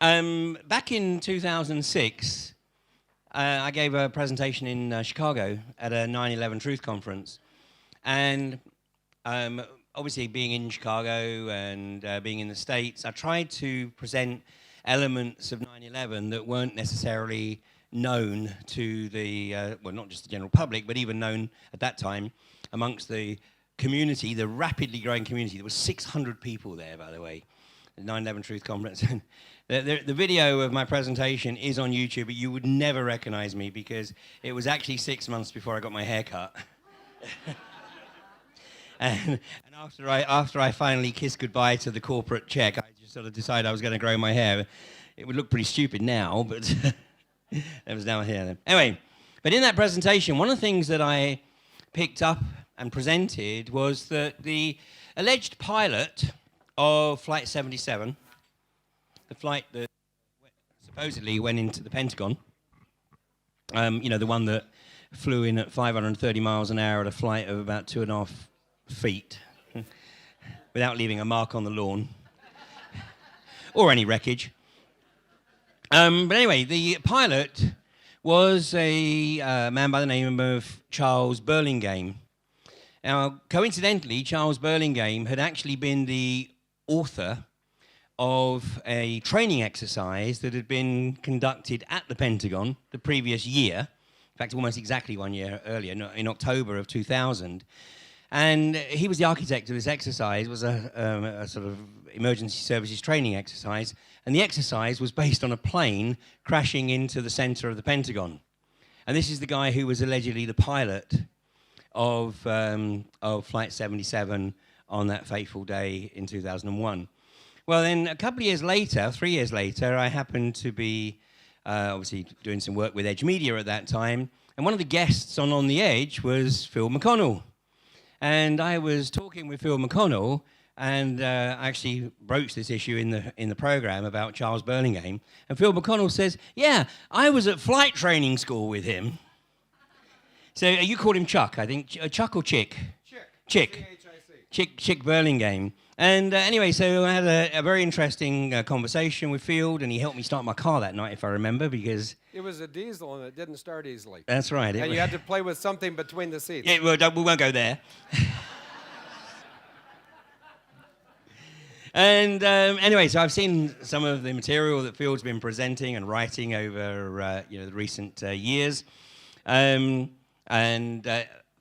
Back in 2006, I gave a presentation in Chicago at a 9/11 Truth Conference. And obviously being in Chicago and being in the States, I tried to present elements of 9/11 that weren't necessarily known to the, well, not just the general public, but even known at that time amongst the community, the rapidly growing community. There were 600 people there, by the way, the 9/11 Truth Conference. The video of my presentation is on YouTube, but you would never recognize me because it was actually 6 months before I got my hair cut. And after I finally kissed goodbye to the corporate check, I just sort of decided I was going to grow my hair. It would look pretty stupid now, but it was down here then. Anyway, but in that presentation, one of the things that I picked up and presented was that the alleged pilot of Flight 77, the flight that supposedly went into the Pentagon, you know, the one that flew in at 530 miles an hour at a flight of about 2.5 feet without leaving a mark on the lawn or any wreckage. But anyway, the pilot was a man by the name of Charles Burlingame. Now, coincidentally, Charles Burlingame had actually been the author of a training exercise that had been conducted at the Pentagon the previous year, in fact, almost exactly 1 year earlier, in October of 2000. And he was the architect of this exercise. It was a sort of emergency services training exercise. And the exercise was based on a plane crashing into the center of the Pentagon. And this is the guy who was allegedly the pilot of Flight 77 on that fateful day in 2001. Well, then a couple of years later, 3 years later, I happened to be obviously doing some work with Edge Media at that time. And one of the guests on the Edge was Phil McConnell. And I was talking with Phil McConnell, and I actually broached this issue in the program about Charles Burlingame. And Phil McConnell says, "Yeah, I was at flight training school with him." So you called him Chuck, I think. Chuck or Chick? Chick. Chick Burlingame. And anyway, so I had a very interesting conversation with Field, and he helped me start my car that night, if I remember, because... It was a diesel, and it didn't start easily. That's right. And you had to play with something between the seats. Yeah, we won't go there. And anyway, so I've seen some of the material that Field's been presenting and writing over the recent years.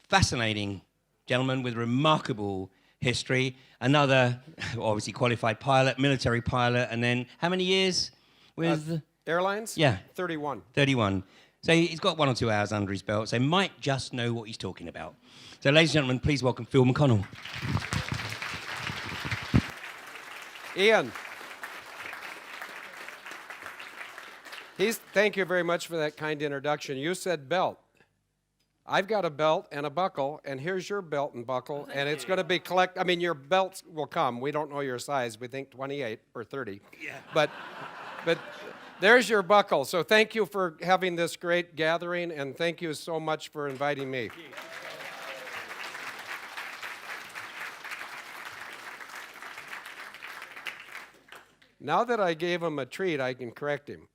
Fascinating gentleman with remarkable history. Another, obviously, qualified pilot, military pilot, and then how many years with... Airlines? Yeah. 31. 31. So he's got 1 or 2 hours under his belt, so might just know what he's talking about. So, ladies and gentlemen, please welcome Phil McConnell. Ian. Thank you very much for that kind introduction. You said belt. I've got a belt and a buckle, and here's your belt and buckle, and it's going to be I mean, your belts will come. We don't know your size. We think 28 or 30. Yeah. But there's your buckle. So thank you for having this great gathering, and thank you so much for inviting me. Now that I gave him a treat, I can correct him.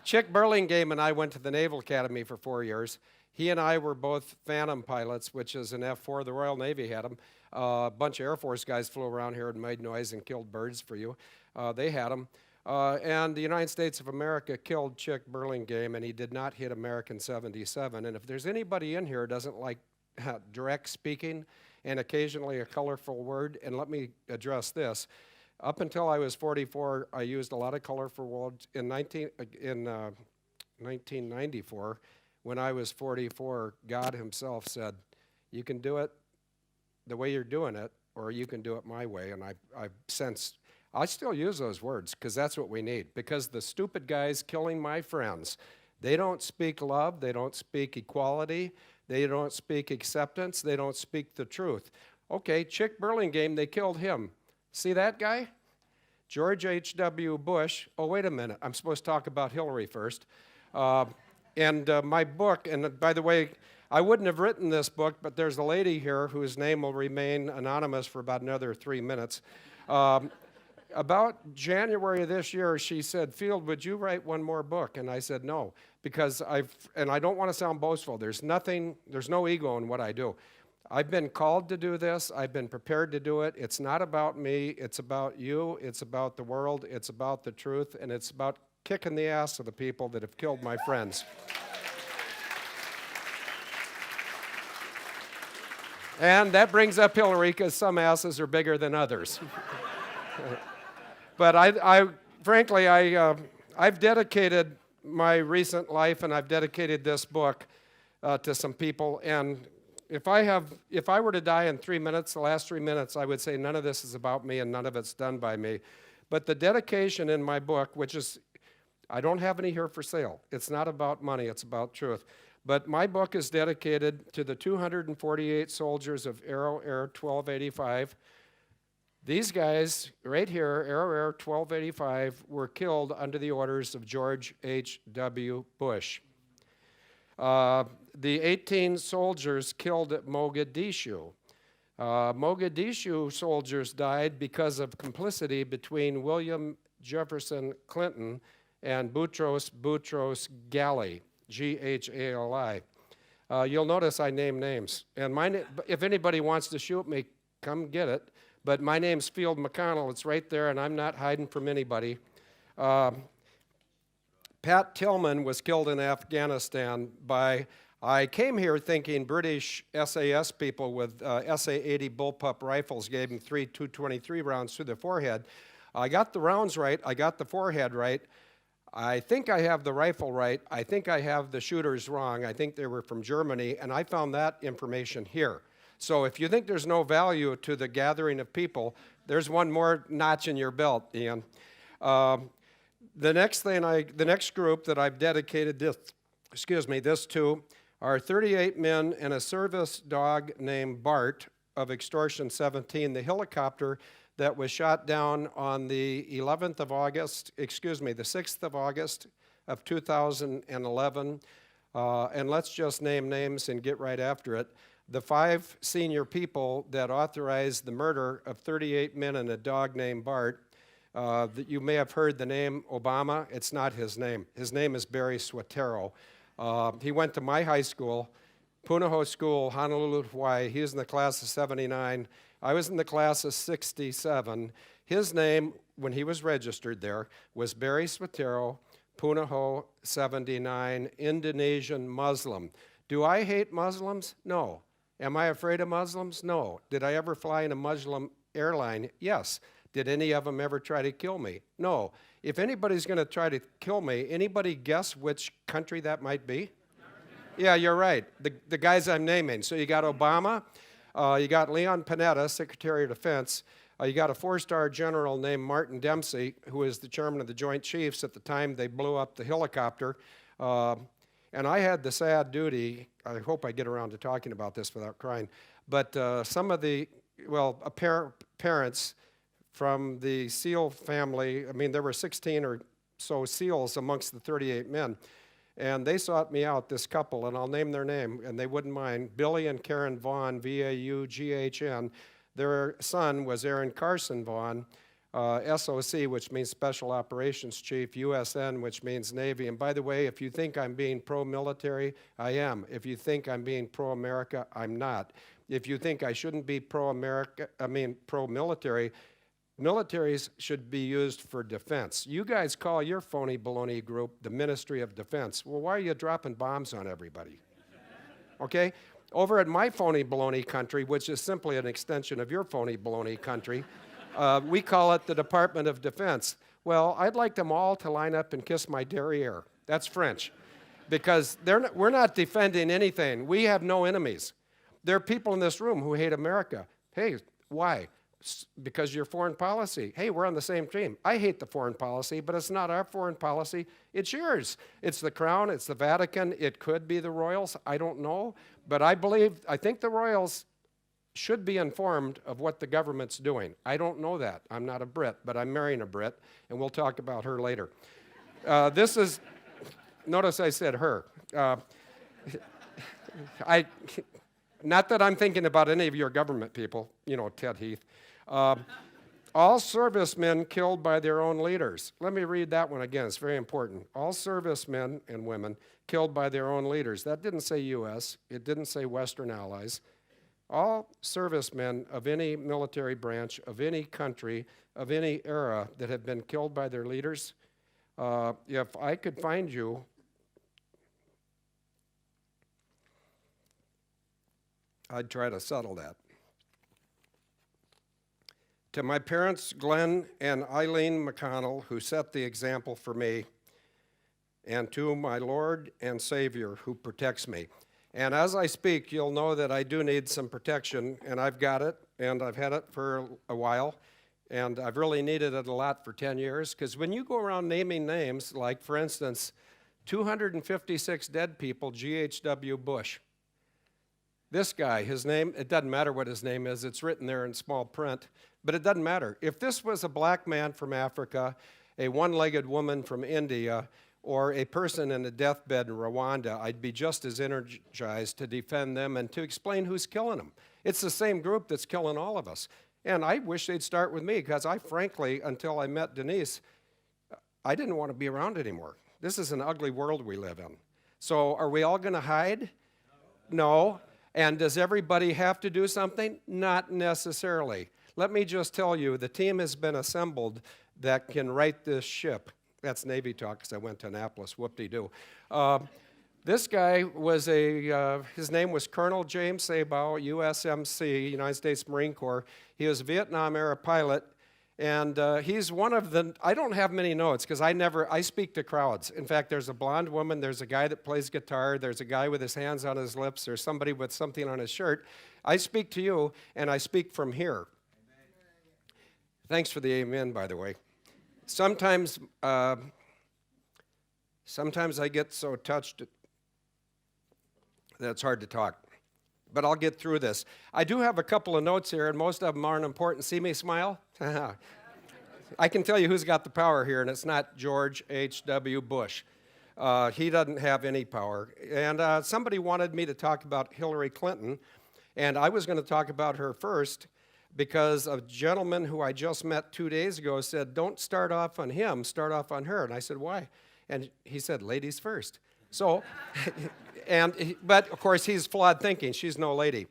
Chick Burlingame and I went to the Naval Academy for 4 years. He and I were both Phantom pilots, which is an F-4. The Royal Navy had them. A bunch of Air Force guys flew around here and made noise and killed birds for you. They had them. And the United States of America killed Chick Burlingame, and he did not hit American 77. And if there's anybody in here who doesn't like direct speaking and occasionally a colorful word, and let me address this. Up until I was 44, I used a lot of colorful words. In 1994, when I was 44, God himself said, you can do it the way you're doing it, or you can do it my way. And I sensed, I still use those words, because that's what we need. Because the stupid guys killing my friends, they don't speak love, they don't speak equality, they don't speak acceptance, they don't speak the truth. Okay, Chick Burlingame, they killed him. See that guy? George H.W. Bush. Oh, wait a minute. I'm supposed to talk about Hillary first. My book, and by the way, I wouldn't have written this book, but there's a lady here whose name will remain anonymous for about another 3 minutes. About January of this year, she said, Field, would you write one more book? And I said, no, because and I don't want to sound boastful. There's no ego in what I do. I've been called to do this. I've been prepared to do it. It's not about me. It's about you. It's about the world. It's about the truth. And it's about kicking the ass of the people that have killed my friends. And that brings up Hillary, because some asses are bigger than others. But frankly, I've dedicated my recent life, and I've dedicated this book to some people. And if I were to die in 3 minutes, the last 3 minutes, I would say none of this is about me and none of it's done by me. But the dedication in my book, which is, I don't have any here for sale. It's not about money, it's about truth. But my book is dedicated to the 248 soldiers of Arrow Air 1285. These guys right here, Arrow Air 1285, were killed under the orders of George H.W. Bush. The 18 soldiers killed at Mogadishu. Mogadishu soldiers died because of complicity between William Jefferson Clinton and Boutros Ghali, G-H-A-L-I. You'll notice I name names. And if anybody wants to shoot me, come get it. But my name's Field McConnell. It's right there, and I'm not hiding from anybody. Pat Tillman was killed in Afghanistan I came here thinking British SAS people with SA-80 bullpup rifles gave him 3 223 rounds through the forehead. I got the rounds right. I got the forehead right. I think I have the rifle right. I think I have the shooters wrong. I think they were from Germany, and I found that information here. So if you think there's no value to the gathering of people, there's one more notch in your belt, Ian. The next group that I've dedicated this to are 38 men and a service dog named Bart of Extortion 17, the helicopter that was shot down on the 6th of August of 2011. And let's just name names and get right after it. The 5 senior people that authorized the murder of 38 men and a dog named Bart, that you may have heard the name Obama. It's not his name. His name is Barry Swatero. He went to my high school, Punahou School, Honolulu, Hawaii. He was in the class of 79. I was in the class of 67. His name, when he was registered there, was Barry Swatero, Punahou, 79, Indonesian Muslim. Do I hate Muslims? No. Am I afraid of Muslims? No. Did I ever fly in a Muslim airline? Yes. Did any of them ever try to kill me? No. If anybody's going to try to kill me, anybody guess which country that might be? Yeah, you're right. The guys I'm naming. So you got Obama, you got Leon Panetta, Secretary of Defense, you got a 4-star general named Martin Dempsey, who was the chairman of the Joint Chiefs at the time they blew up the helicopter. And I had the sad duty, I hope I get around to talking about this without crying, but some of the, parents from the SEAL family, I mean, there were 16 or so SEALs amongst the 38 men, and they sought me out, this couple, and I'll name their name, and they wouldn't mind, Billy and Karen Vaughn, V-A-U-G-H-N. Their son was Aaron Carson Vaughn, SOC, which means Special Operations Chief, USN, which means Navy. And by the way, if you think I'm being pro-military, I am. If you think I'm being pro-America, I'm not. If you think I shouldn't be pro-military, militaries should be used for defense. You guys call your phony baloney group the Ministry of Defense. Well, why are you dropping bombs on everybody? Okay? Over at my phony baloney country, which is simply an extension of your phony baloney country, we call it the Department of Defense. Well, I'd like them all to line up and kiss my derriere. That's French. Because we're not defending anything. We have no enemies. There are people in this room who hate America. Hey, why? Because of your foreign policy. Hey, we're on the same team. I hate the foreign policy, but it's not our foreign policy. It's yours. It's the Crown. It's the Vatican. It could be the royals. I don't know. But I think the royals should be informed of what the government's doing. I don't know that. I'm not a Brit, but I'm marrying a Brit, and we'll talk about her later. Notice I said her. Not that I'm thinking about any of your government people, Ted Heath. All servicemen killed by their own leaders. Let me read that one again. It's very important. All servicemen and women killed by their own leaders. That didn't say U.S. It didn't say Western allies. All servicemen of any military branch, of any country, of any era that have been killed by their leaders, if I could find you, I'd try to settle that. To my parents, Glenn and Eileen McConnell, who set the example for me, and to my Lord and Savior, who protects me. And as I speak, you'll know that I do need some protection, and I've got it, and I've had it for a while, and I've really needed it a lot for 10 years, because when you go around naming names, like, for instance, 256 dead people, G.H.W. Bush. This guy, his name, it doesn't matter what his name is, it's written there in small print, but it doesn't matter. If this was a black man from Africa, a one-legged woman from India, or a person in a deathbed in Rwanda, I'd be just as energized to defend them and to explain who's killing them. It's the same group that's killing all of us. And I wish they'd start with me, because I frankly, until I met Denise, I didn't want to be around anymore. This is an ugly world we live in. So are we all going to hide? No. And does everybody have to do something? Not necessarily. Let me just tell you, the team has been assembled that can right this ship. That's Navy talk, because I went to Annapolis, whoop-de-doo. This guy was his name was Colonel James Sabow, USMC, United States Marine Corps. He was a Vietnam-era pilot, and he's one of the, I don't have many notes, because I speak to crowds. In fact, there's a blonde woman, there's a guy that plays guitar, there's a guy with his hands on his lips, there's somebody with something on his shirt. I speak to you, and I speak from here. Thanks for the amen, by the way. Sometimes I get so touched that it's hard to talk, but I'll get through this. I do have a couple of notes here, and most of them aren't important. See me smile? I can tell you who's got the power here, and it's not George H.W. Bush. He doesn't have any power. And somebody wanted me to talk about Hillary Clinton, and I was going to talk about her first, because a gentleman who I just met 2 days ago said, don't start off on him, start off on her. And I said, why? And he said, ladies first. So, but of course he's flawed thinking. She's no lady.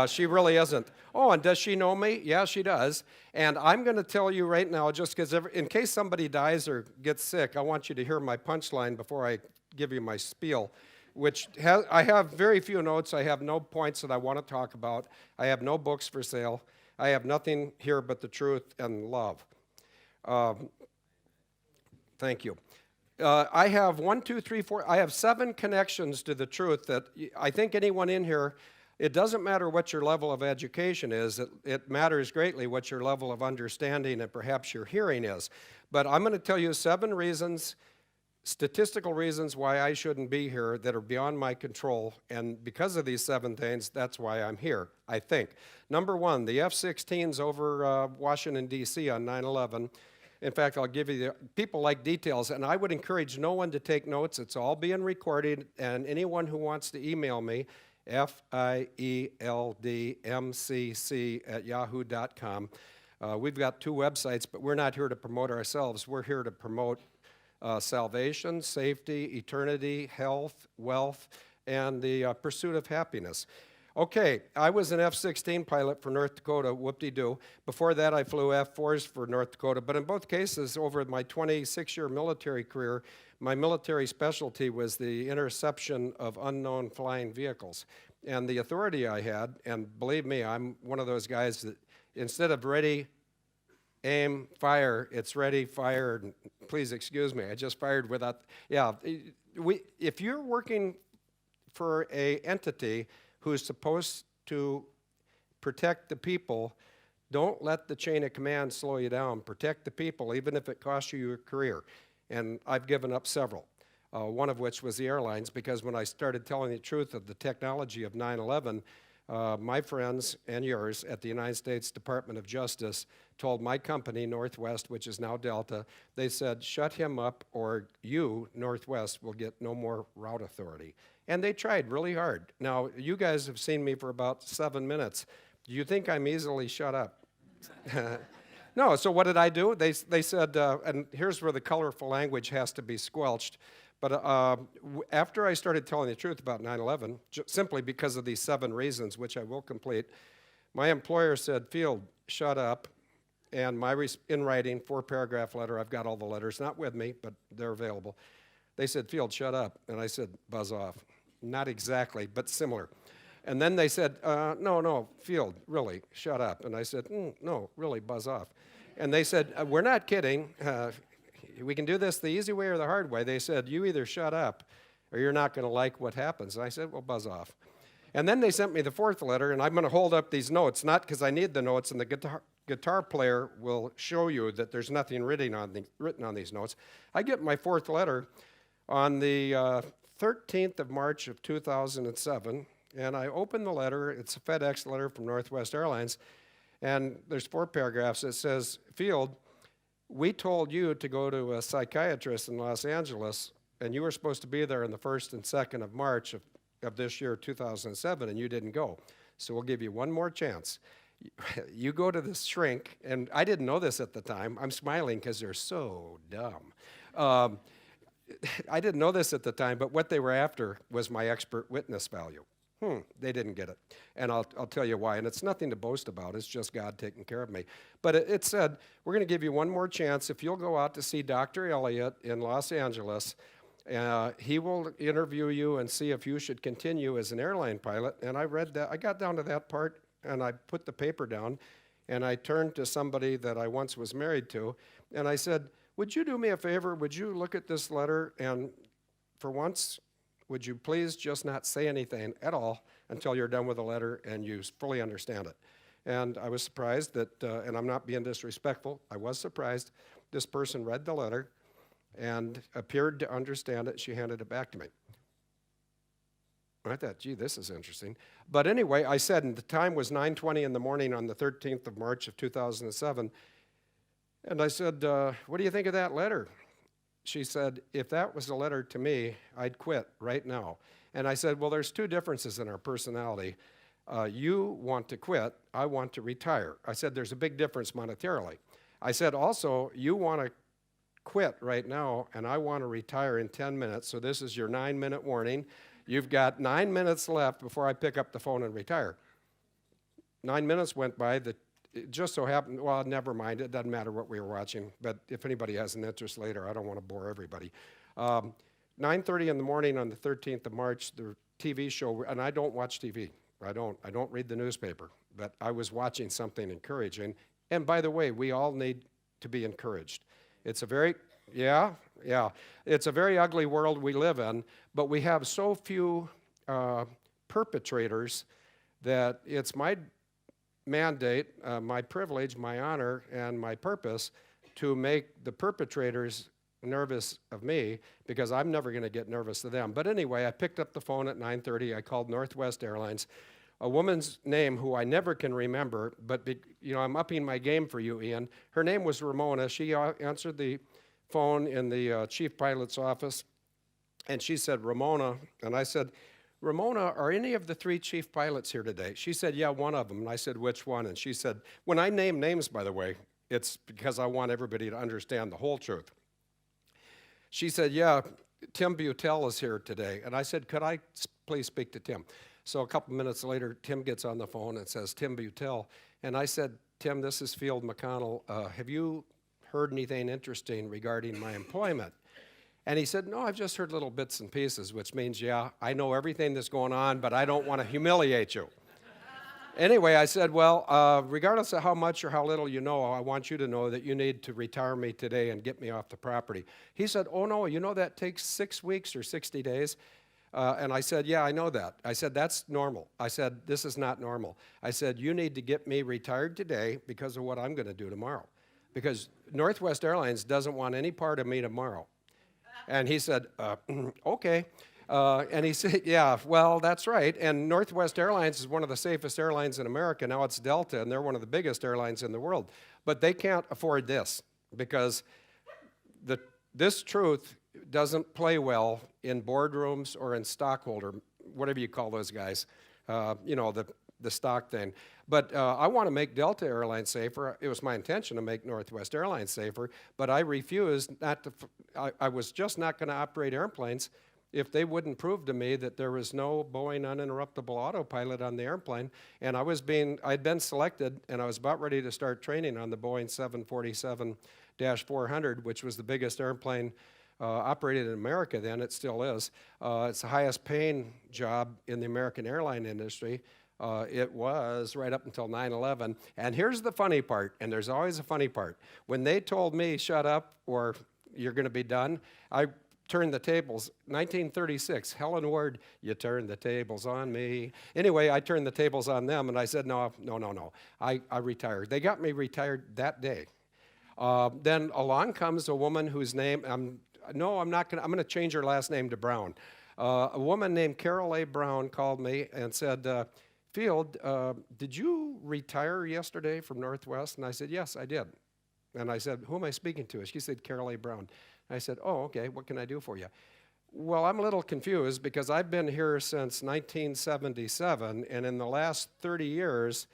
She really isn't. Oh, and does she know me? Yeah, she does. And I'm going to tell you right now, just because in case somebody dies or gets sick, I want you to hear my punchline before I give you my spiel, which I have very few notes. I have no points that I want to talk about. I have no books for sale. I have nothing here but the truth and love. Thank you. I have 1, 2, 3, 4. I have 7 connections to the truth that I think anyone in here, it doesn't matter what your level of education is. It matters greatly what your level of understanding and perhaps your hearing is. But I'm going to tell you 7 reasons, statistical reasons why I shouldn't be here that are beyond my control, and because of these 7 things, that's why I'm here, I think. Number 1, the F-16s over Washington, D.C. on 9/11. In fact, I'll give you people like details, and I would encourage no one to take notes. It's all being recorded, and anyone who wants to email me, fieldmcc@yahoo.com. We've got 2 websites, but we're not here to promote ourselves. We're here to promote salvation, safety, eternity, health, wealth, and the pursuit of happiness. Okay, I was an F-16 pilot for North Dakota, whoop-de-doo. Before that, I flew F-4s for North Dakota, but in both cases, over my 26-year military career, my military specialty was the interception of unknown flying vehicles. And the authority I had, and believe me, I'm one of those guys that instead of ready, aim, fire, it's ready, fire, and please excuse me, I just fired without, if you're working for an entity who's supposed to protect the people, don't let the chain of command slow you down. Protect the people, even if it costs you your career. And I've given up several, one of which was the airlines, because when I started telling the truth of the technology of 9/11, my friends and yours at the United States Department of Justice told my company, Northwest, which is now Delta, they said, shut him up or you, Northwest, will get no more route authority. And they tried really hard. Now, you guys have seen me for about 7 minutes. Do you think I'm easily shut up? No, so what did I do? They said, and here's where the colorful language has to be squelched. But after I started telling the truth about 9/11, simply because of these 7 reasons, which I will complete, my employer said, Field, shut up. And my in writing, 4-paragraph letter, I've got all the letters, not with me, but they're available. They said, Field, shut up. And I said, buzz off. Not exactly, but similar. And then they said, no, Field, really, shut up. And I said, no, really, buzz off. And they said, we're not kidding. We can do this the easy way or the hard way. They said, you either shut up or you're not going to like what happens. And I said, well, buzz off. And then they sent me the 4th letter, and I'm going to hold up these notes, not because I need the notes, and the guitar player will show you that there's nothing written on these notes. I get my 4th letter on the 13th of March of 2007, and I open the letter. It's a FedEx letter from Northwest Airlines, and there's 4 paragraphs. It says, Field, we told you to go to a psychiatrist in Los Angeles, and you were supposed to be there on the 1st and 2nd of March of this year, 2007, and you didn't go. So we'll give you one more chance. You go to this shrink, and I didn't know this at the time. I'm smiling because they're so dumb. I didn't know this at the time, but what they were after was my expert witness value. They didn't get it, and I'll tell you why. And it's nothing to boast about. It's just God taking care of me. But it said, we're going to give you one more chance. If you'll go out to see Dr. Elliott in Los Angeles, he will interview you and see if you should continue as an airline pilot. And I read that. I got down to that part, and I put the paper down, and I turned to somebody that I once was married to, and I said, would you do me a favor? Would you look at this letter, and for once, would you please just not say anything at all until you're done with the letter and you fully understand it? And I was surprised that, and I'm not being disrespectful, I was surprised. This person read the letter and appeared to understand it. She handed it back to me. I thought, gee, this is interesting. But anyway, I said, and the time was 9:20 in the morning on the 13th of March of 2007. And I said, what do you think of that letter? She said, if that was a letter to me, I'd quit right now. And I said, well, there's 2 differences in our personality. You want to quit. I want to retire. I said, there's a big difference monetarily. I said, also, you want to quit right now, and I want to retire in 10 minutes, so this is your 9-minute warning. You've got 9 minutes left before I pick up the phone and retire. 9 minutes went by. It just so happened, well, never mind. It doesn't matter what we were watching, but if anybody has an interest later, I don't want to bore everybody. 9:30 in the morning on the 13th of March, the TV show, and I don't watch TV. I don't read the newspaper, but I was watching something encouraging. And by the way, we all need to be encouraged. It's a very, it's a very ugly world we live in, but we have so few perpetrators that it's my mandate, my privilege, my honor, and my purpose to make the perpetrators nervous of me, because I'm never going to get nervous of them. But anyway, I picked up the phone at 9:30. I called Northwest Airlines. A woman's name who I never can remember, but I'm upping my game for you, Ian. Her name was Ramona. She answered the phone in the chief pilot's office, and she said, Ramona. And I said, Ramona, are any of the 3 chief pilots here today? She said, yeah, one of them. And I said, which one? And she said, when I name names, by the way, it's because I want everybody to understand the whole truth. She said, yeah, Tim Butel is here today. And I said, could I please speak to Tim? So a couple minutes later, Tim gets on the phone and says, Tim Butel. And I said, Tim, this is Field McConnell. Have you heard anything interesting regarding my employment? And he said, no, I've just heard little bits and pieces, which means, yeah, I know everything that's going on, but I don't want to humiliate you. Anyway, I said, well, regardless of how much or how little you know, I want you to know that you need to retire me today and get me off the property. He said, oh, no, you know that takes 6 weeks or 60 days? And I said, yeah, I know that. I said, that's normal. I said, this is not normal. I said, you need to get me retired today because of what I'm going to do tomorrow. Because Northwest Airlines doesn't want any part of me tomorrow. And he said, okay. And he said, yeah, well, that's right. And Northwest Airlines is one of the safest airlines in America. Now it's Delta, and they're one of the biggest airlines in the world. But they can't afford this because this truth doesn't play well in boardrooms or in stockholder, whatever you call those guys, the the stock thing. But I want to make Delta Airlines safer. It was my intention to make Northwest Airlines safer, but I refused not to, I was just not going to operate airplanes if they wouldn't prove to me that there was no Boeing uninterruptible autopilot on the airplane. And I'd been selected, and I was about ready to start training on the Boeing 747-400, which was the biggest airplane operated in America then. It still is. It's the highest paying job in the American airline industry. It was right up until 9/11. And here's the funny part, and there's always a funny part. When they told me, shut up, or you're going to be done, I turned the tables. 1936, Helen Ward, you turned the tables on me. Anyway, I turned the tables on them, and I said, no. I retired. They got me retired that day. Then along comes a woman whose name, I'm going to change her last name to Brown. A woman named Carol A. Brown called me and said, Field, did you retire yesterday from Northwest? And I said, yes, I did. And I said, who am I speaking to? She said, Carol A. Brown. I said, oh, okay, what can I do for you? Well, I'm a little confused because I've been here since 1977, and in the last 30 years,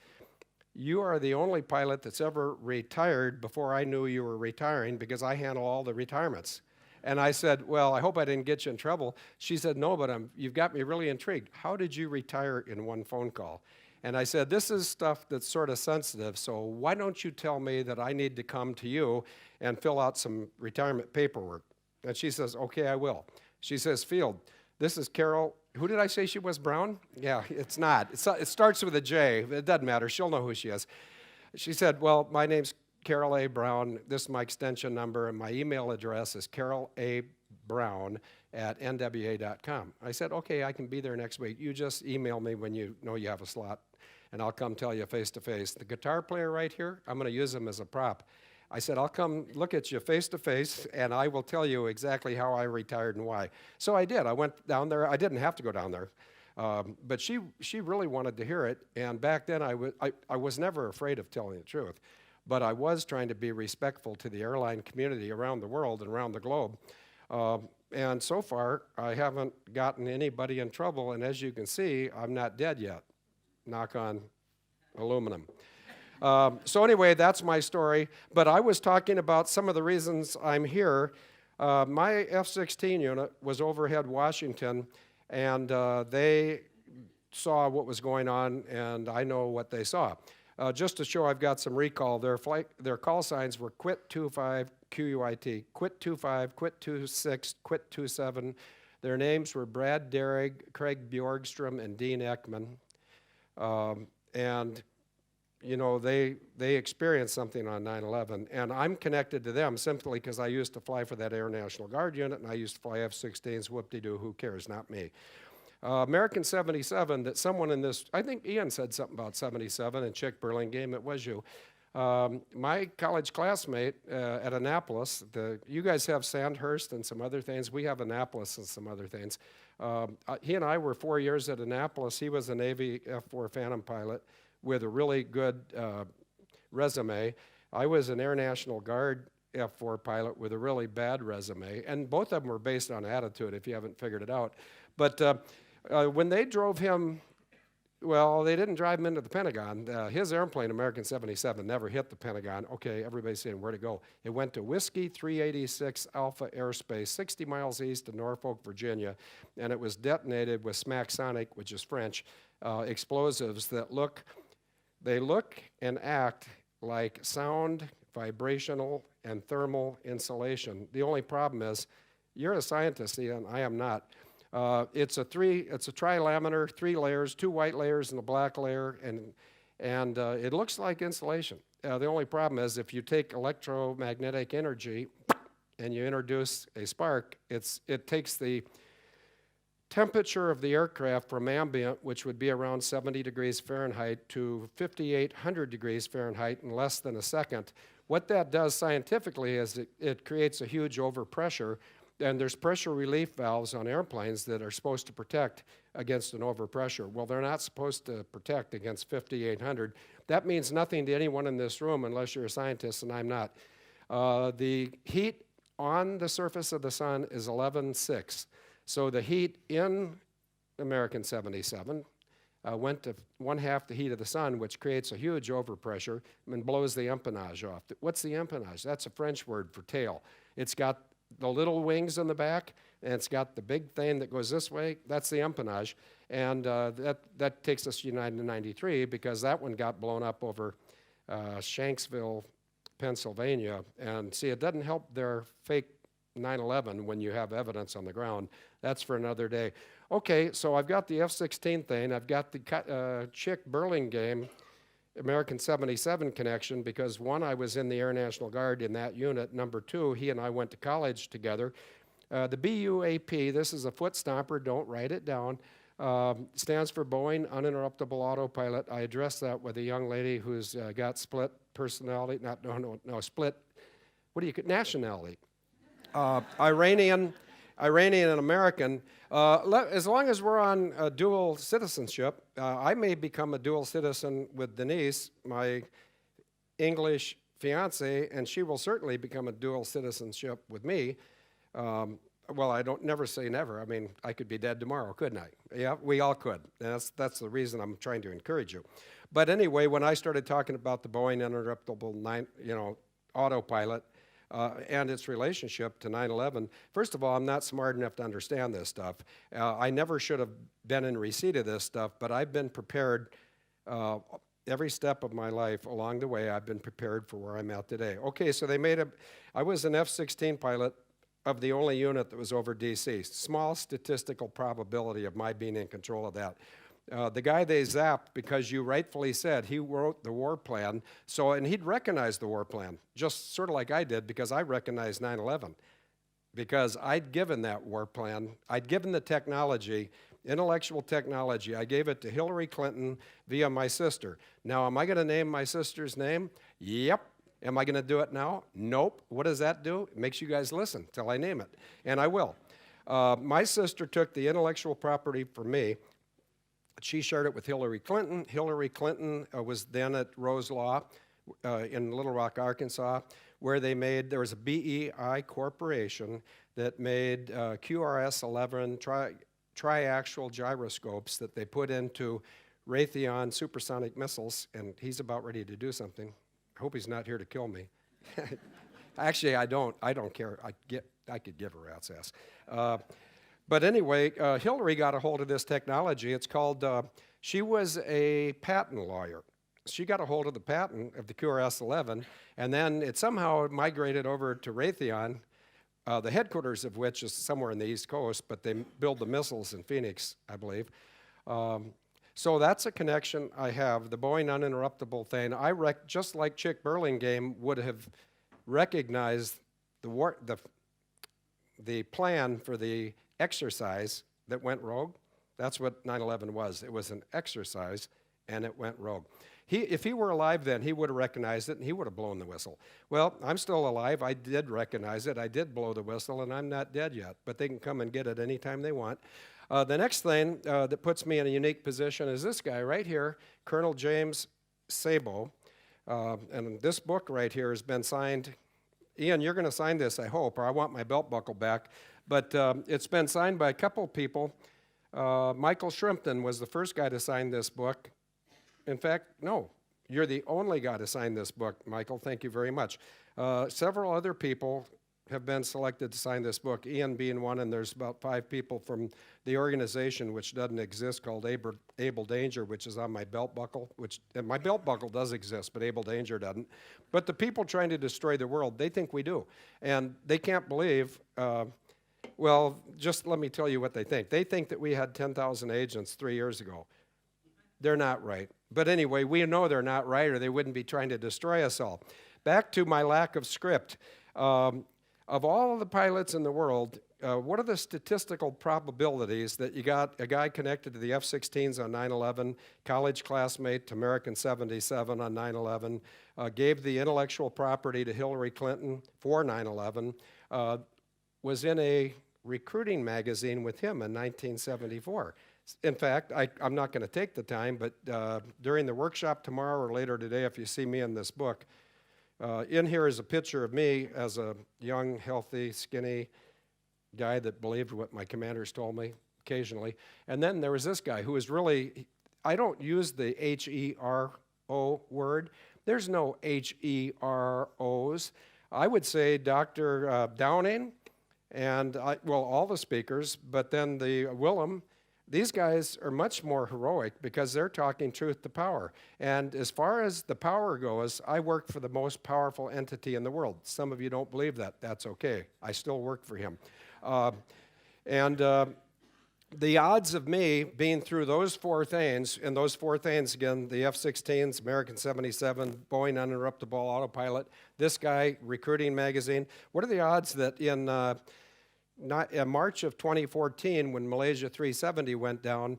you are the only pilot that's ever retired before I knew you were retiring because I handle all the retirements. And I said, well, I hope I didn't get you in trouble. She said, no, but you've got me really intrigued. How did you retire in one phone call? And I said, this is stuff that's sort of sensitive, so why don't you tell me that I need to come to you and fill out some retirement paperwork? And she says, okay, I will. She says, Field, this is Carol. Who did I say she was, Brown? Yeah, it's not. It starts with a J. It doesn't matter. She'll know who she is. She said, well, my name's Carol A. Brown. This is my extension number, and my email address is carolabrown@nwa.com. I said, okay, I can be there next week. You just email me when you know you have a slot, and I'll come tell you face-to-face. The guitar player right here, I'm going to use him as a prop. I said, I'll come look at you face-to-face, and I will tell you exactly how I retired and why. So I did. I went down there. I didn't have to go down there. But she really wanted to hear it, and back then I was never afraid of telling the truth. But I was trying to be respectful to the airline community around the world and around the globe. And so far, I haven't gotten anybody in trouble, and as you can see, I'm not dead yet. Knock on aluminum. So anyway, that's my story. But I was talking about some of the reasons I'm here. My F-16 unit was overhead Washington, and they saw what was going on, and I know what they saw. Just to show I've got some recall, their call signs were Quit 25, QUIT, Quit 25, Quit 26, Quit 27. Their names were Brad Derrig, Craig Bjorgstrom, and Dean Ekman. And you know, they experienced something on 9/11, and I'm connected to them simply because I used to fly for that Air National Guard unit, and I used to fly F-16s, whoop-de-doo, who cares, not me. American 77, that someone in this, I think Ian said something about 77 and Chick Burlingame, it was you. My college classmate at Annapolis, you guys have Sandhurst and some other things, we have Annapolis and some other things. He and I were 4 years at Annapolis. He was a Navy F-4 Phantom pilot with a really good resume. I was an Air National Guard F-4 pilot with a really bad resume, and both of them were based on attitude, if you haven't figured it out. But when they drove him, well, they didn't drive him into the Pentagon. His airplane, American 77, never hit the Pentagon. Okay, everybody's saying, where'd it go? It went to Whiskey 386 Alpha Airspace, 60 miles east of Norfolk, Virginia, and it was detonated with smack-sonic, which is French, explosives that look and act like sound, vibrational, and thermal insulation. The only problem is, you're a scientist, Ian, I am not. It's a trilaminar, 3 layers, 2 white layers and a black layer, and it looks like insulation. The only problem is if you take electromagnetic energy and you introduce a spark, it takes the temperature of the aircraft from ambient, which would be around 70 degrees Fahrenheit, to 5,800 degrees Fahrenheit in less than a second. What that does scientifically is it creates a huge overpressure. And there's pressure relief valves on airplanes that are supposed to protect against an overpressure. Well, they're not supposed to protect against 5,800. That means nothing to anyone in this room unless you're a scientist, and I'm not. The heat on the surface of the sun is 11.6. So the heat in American 77 went to 1/2 the heat of the sun, which creates a huge overpressure and blows the empennage off. What's the empennage? That's a French word for tail. It's got the little wings in the back, and it's got the big thing that goes this way. That's the empennage. And that takes us to 1993 because that one got blown up over Shanksville, Pennsylvania. And see, it doesn't help their fake 9/11 when you have evidence on the ground. That's for another day. Okay, so I've got the F-16 thing. I've got the Chick Burlingame American 77 connection because one, I was in the Air National Guard in that unit. Number two, he and I went to college together. The BUAP, this is a foot stomper, don't write it down, stands for Boeing Uninterruptible Autopilot. I addressed that with a young lady who's got split personality, split, nationality. Iranian and American. As long as we're on dual citizenship, I may become a dual citizen with Denise, my English fiance, and she will certainly become a dual citizenship with me. Well, I don't never say never. I mean, I could be dead tomorrow, couldn't I? Yeah, we all could. That's the reason I'm trying to encourage you. But anyway, when I started talking about the Boeing Uninterruptible autopilot, and its relationship to 9/11. First of all, I'm not smart enough to understand this stuff. I never should have been in receipt of this stuff, but I've been prepared every step of my life along the way. I've been prepared for where I'm at today. Okay, so I was an F-16 pilot of the only unit that was over D.C. Small statistical probability of my being in control of that. The guy they zapped, because you rightfully said he wrote the war plan, and he'd recognize the war plan, just sort of like I did, because I recognized 9/11. Because I'd given that war plan, I'd given the technology, intellectual technology, I gave it to Hillary Clinton via my sister. Now, am I going to name my sister's name? Yep. Am I going to do it now? Nope. What does that do? It makes you guys listen till I name it, and I will. My sister took the intellectual property from me. She shared it with Hillary Clinton. Hillary Clinton was then at Rose Law in Little Rock, Arkansas, where there was a BEI corporation that made QRS-11 triaxial gyroscopes that they put into Raytheon supersonic missiles, and he's about ready to do something. I hope he's not here to kill me. Actually, I don't care. I could give a rat's ass. But anyway, Hillary got a hold of this technology. It's called, she was a patent lawyer. She got a hold of the patent of the QRS-11, and then it somehow migrated over to Raytheon, the headquarters of which is somewhere in the East Coast, but they build the missiles in Phoenix, I believe. So that's a connection I have, the Boeing Uninterruptible thing. Just like Chick Burlingame would have recognized the plan for the exercise that went rogue. That's what 9/11 was. It was an exercise, and it went rogue. If he were alive then, he would have recognized it, and he would have blown the whistle. Well, I'm still alive. I did recognize it. I did blow the whistle, and I'm not dead yet, but they can come and get it anytime they want. The next thing that puts me in a unique position is this guy right here, Colonel James Sabo. And this book right here has been signed. Ian, you're going to sign this, I hope, or I want my belt buckle back. But it's been signed by a couple people. Michael Shrimpton was the first guy to sign this book. In fact, no, you're the only guy to sign this book, Michael. Thank you very much. Several other people have been selected to sign this book, Ian being one, and there's about 5 people from the organization, which doesn't exist, called Able Danger, which is on my belt buckle, and my belt buckle does exist, but Able Danger doesn't. But the people trying to destroy the world, they think we do. And they can't believe, well, just let me tell you what they think. They think that we had 10,000 agents 3 years ago. They're not right. But anyway, we know they're not right, or they wouldn't be trying to destroy us all. Back to my lack of script. Of all of the pilots in the world, what are the statistical probabilities that you got a guy connected to the F-16s on 9/11, college classmate to American 77 on 9/11, gave the intellectual property to Hillary Clinton for 9/11, was in a recruiting magazine with him in 1974. In fact, I'm not going to take the time, but during the workshop tomorrow or later today, if you see me in this book, in here is a picture of me as a young, healthy, skinny guy that believed what my commanders told me occasionally. And then there was this guy who was really, I don't use the H-E-R-O word. There's no H-E-R-Os. I would say Dr. Downing and, all the speakers, but then the Willem, these guys are much more heroic because they're talking truth to power. And as far as the power goes, I work for the most powerful entity in the world. Some of you don't believe that. That's okay. I still work for him. The odds of me being through those four things, and those four things again, the F-16s, American 77, Boeing uninterruptible autopilot, this guy, Recruiting Magazine, what are the odds that in March of 2014, when Malaysia 370 went down,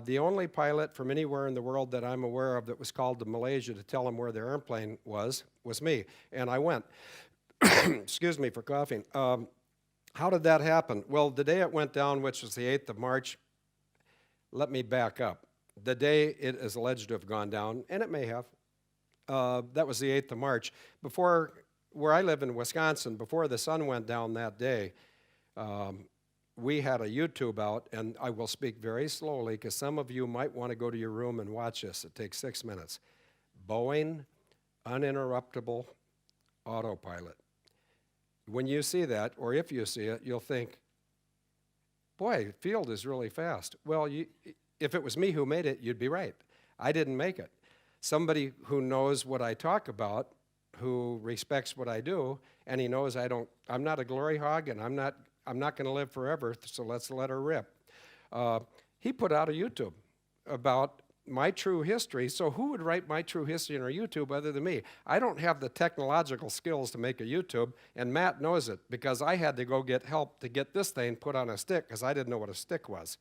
the only pilot from anywhere in the world that I'm aware of that was called to Malaysia to tell them where their airplane was me, and I went. Excuse me for coughing. How did that happen? Well, the day it went down, which was the 8th of March, let me back up. The day it is alleged to have gone down, and it may have, that was the 8th of March. Before, where I live in Wisconsin, before the sun went down that day, we had a YouTube out, and I will speak very slowly because some of you might want to go to your room and watch this. It takes 6 minutes. Boeing uninterruptible autopilot. When you see that, or if you see it, you'll think, boy, field is really fast. Well, if it was me who made it, you'd be right. I didn't make it. Somebody who knows what I talk about, who respects what I do, and he knows I'm not a glory hog, and I'm not going to live forever, so let's let her rip. He put out a YouTube about my true history, so who would write my true history in our YouTube other than me? I don't have the technological skills to make a YouTube, and Matt knows it, because I had to go get help to get this thing put on a stick, because I didn't know what a stick was.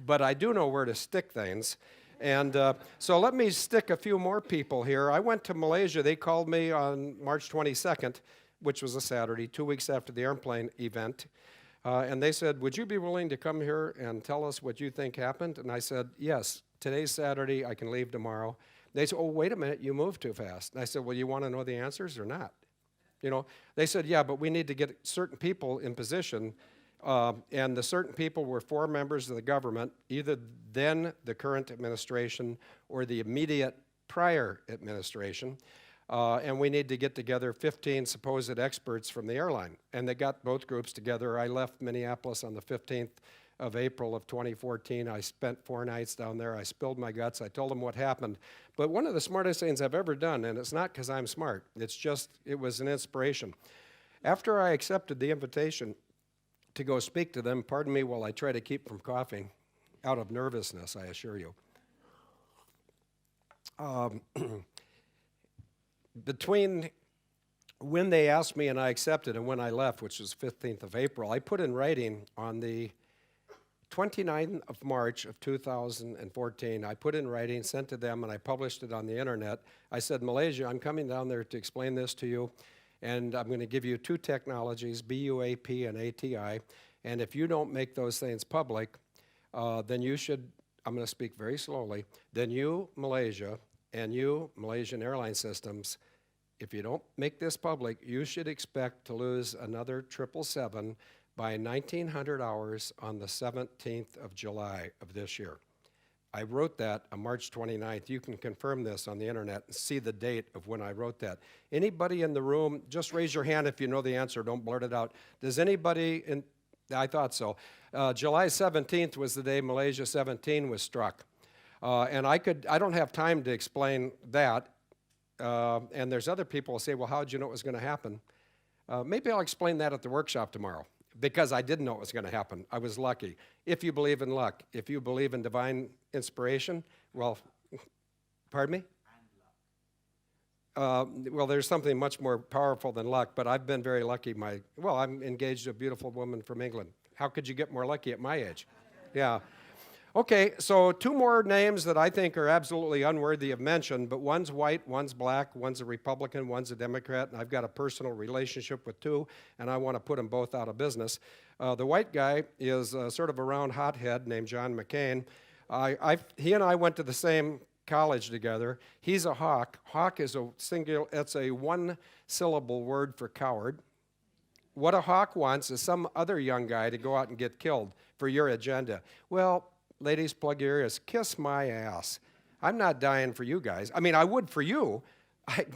But I do know where to stick things. And so let me stick a few more people here. I went to Malaysia. They called me on March 22nd, which was a Saturday, 2 weeks after the airplane event. And they said, would you be willing to come here and tell us what you think happened? And I said, yes. Today's Saturday, I can leave tomorrow. They said, oh, wait a minute, you moved too fast. And I said, well, you want to know the answers or not? You know, they said, yeah, but we need to get certain people in position. And the certain people were 4 members of the government, either then the current administration or the immediate prior administration. And we need to get together 15 supposed experts from the airline. And they got both groups together. I left Minneapolis on the 15th of April of 2014. I spent 4 nights down there. I spilled my guts. I told them what happened. But one of the smartest things I've ever done, and it's not because I'm smart, it was an inspiration. After I accepted the invitation to go speak to them, pardon me while I try to keep from coughing, out of nervousness, I assure you. Between when they asked me and I accepted and when I left, which was 15th of April, I put in writing on the 29th of March of 2014, I put in writing, sent to them, and I published it on the internet. I said, Malaysia, I'm coming down there to explain this to you, and I'm going to give you 2 technologies, BUAP and ATI, and if you don't make those things public, then you should, I'm going to speak very slowly, then you, Malaysia, and you, Malaysian Airline Systems, if you don't make this public, you should expect to lose another 777 by 1900 hours on the 17th of July of this year. I wrote that on March 29th. You can confirm this on the internet and see the date of when I wrote that. Anybody in the room, just raise your hand if you know the answer, don't blurt it out. Does anybody, I thought so. July 17th was the day Malaysia 17 was struck. And I don't have time to explain that. And there's other people who say, well, how did you know it was going to happen? Maybe I'll explain that at the workshop tomorrow, because I didn't know it was going to happen. I was lucky. If you believe in luck, if you believe in divine inspiration, well, pardon me? Well, there's something much more powerful than luck, but I've been very lucky. I'm engaged to a beautiful woman from England. How could you get more lucky at my age? Yeah. Okay, so 2 more names that I think are absolutely unworthy of mention, but one's white, one's black, one's a Republican, one's a Democrat, and I've got a personal relationship with 2, and I want to put them both out of business. The white guy is sort of a round hothead named John McCain. He and I went to the same college together. He's a hawk. Hawk is it's a 1-syllable word for coward. What a hawk wants is some other young guy to go out and get killed for your agenda. Well, ladies, plug your ears, kiss my ass. I'm not dying for you guys. I mean, I would for you,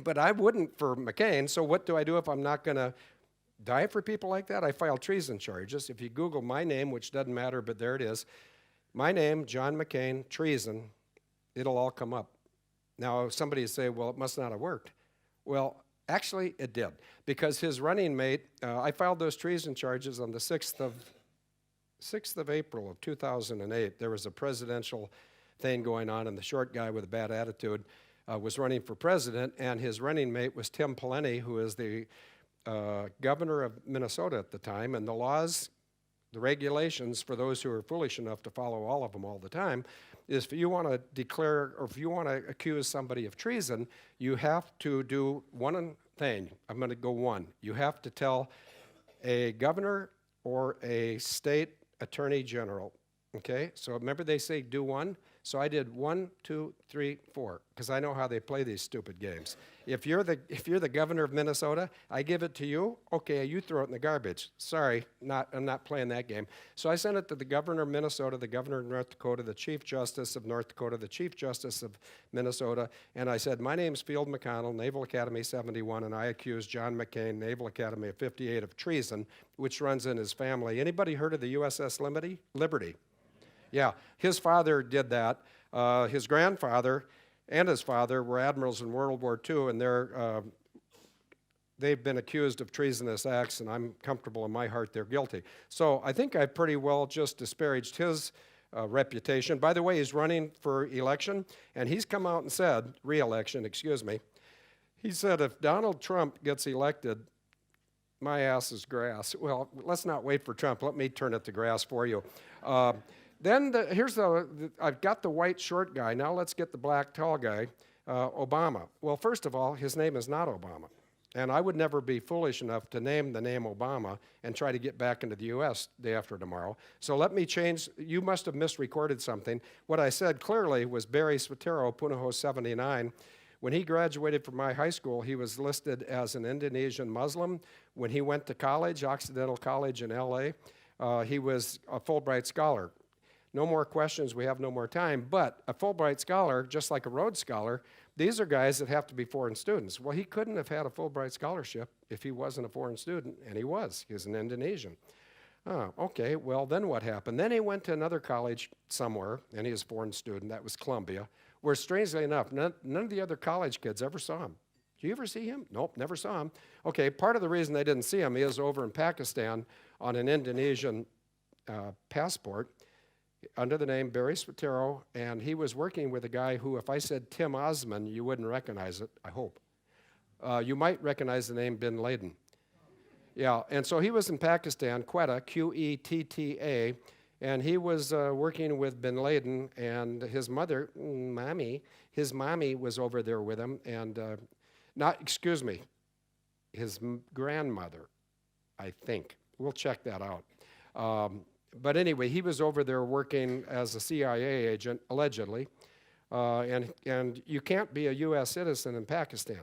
but I wouldn't for McCain. So what do I do if I'm not going to die for people like that? I file treason charges. If you Google my name, which doesn't matter, but there it is, my name, John McCain, treason, it'll all come up. Now, somebody say, well, it must not have worked. Well, actually, it did, because his running mate, I filed those treason charges on the 6th of April of 2008. There was a presidential thing going on, and the short guy with a bad attitude was running for president, and his running mate was Tim Pawlenty, who is the governor of Minnesota at the time, and the laws, the regulations, for those who are foolish enough to follow all of them all the time, is if you want to declare, or if you want to accuse somebody of treason, you have to do one thing. I'm going to go one. You have to tell a governor or a state attorney general, okay? So remember they say do one? So I did 1, 2, 3, 4, because I know how they play these stupid games. If you're the governor of Minnesota, I give it to you. Okay, you throw it in the garbage. Sorry, I'm not playing that game. So I sent it to the governor of Minnesota, the governor of North Dakota, the chief justice of North Dakota, the chief justice of Minnesota, and I said, my name's Field McConnell, Naval Academy 71, and I accuse John McCain, Naval Academy of 58, of treason, which runs in his family. Anybody heard of the USS Liberty? Yeah, his father did that. His grandfather and his father were admirals in World War II, and they've been accused of treasonous acts, and I'm comfortable in my heart they're guilty. So I think I pretty well just disparaged his reputation. By the way, he's running for election, and he's come out and said, re-election, excuse me, he said if Donald Trump gets elected, my ass is grass. Well, let's not wait for Trump. Let me turn it to grass for you. Then I've got the white short guy. Now let's get the black tall guy, Obama. Well, first of all, his name is not Obama. And I would never be foolish enough to name the name Obama and try to get back into the U.S. day after tomorrow. So let me change. You must have misrecorded something. What I said clearly was Barry Swatero, Punahou 79. When he graduated from my high school, he was listed as an Indonesian Muslim. When he went to college, Occidental College in L.A., he was a Fulbright scholar. No more questions, we have no more time, but a Fulbright scholar, just like a Rhodes Scholar, these are guys that have to be foreign students. Well, he couldn't have had a Fulbright scholarship if he wasn't a foreign student, and he was. He was an Indonesian. Oh, okay, well, then what happened? Then he went to another college somewhere, and he was a foreign student. That was Columbia, where, strangely enough, none of the other college kids ever saw him. Did you ever see him? Nope, never saw him. Okay, part of the reason they didn't see him, he is over in Pakistan on an Indonesian passport, under the name Barry Swatero, and he was working with a guy who, if I said Tim Osman, you wouldn't recognize it, I hope. You might recognize the name Bin Laden. Yeah, and so he was in Pakistan, Quetta, Q-E-T-T-A, and he was working with Bin Laden, and his mother, his mommy was over there with him, and his grandmother, I think. We'll check that out. But anyway, he was over there working as a CIA agent, allegedly, and you can't be a U.S. citizen in Pakistan,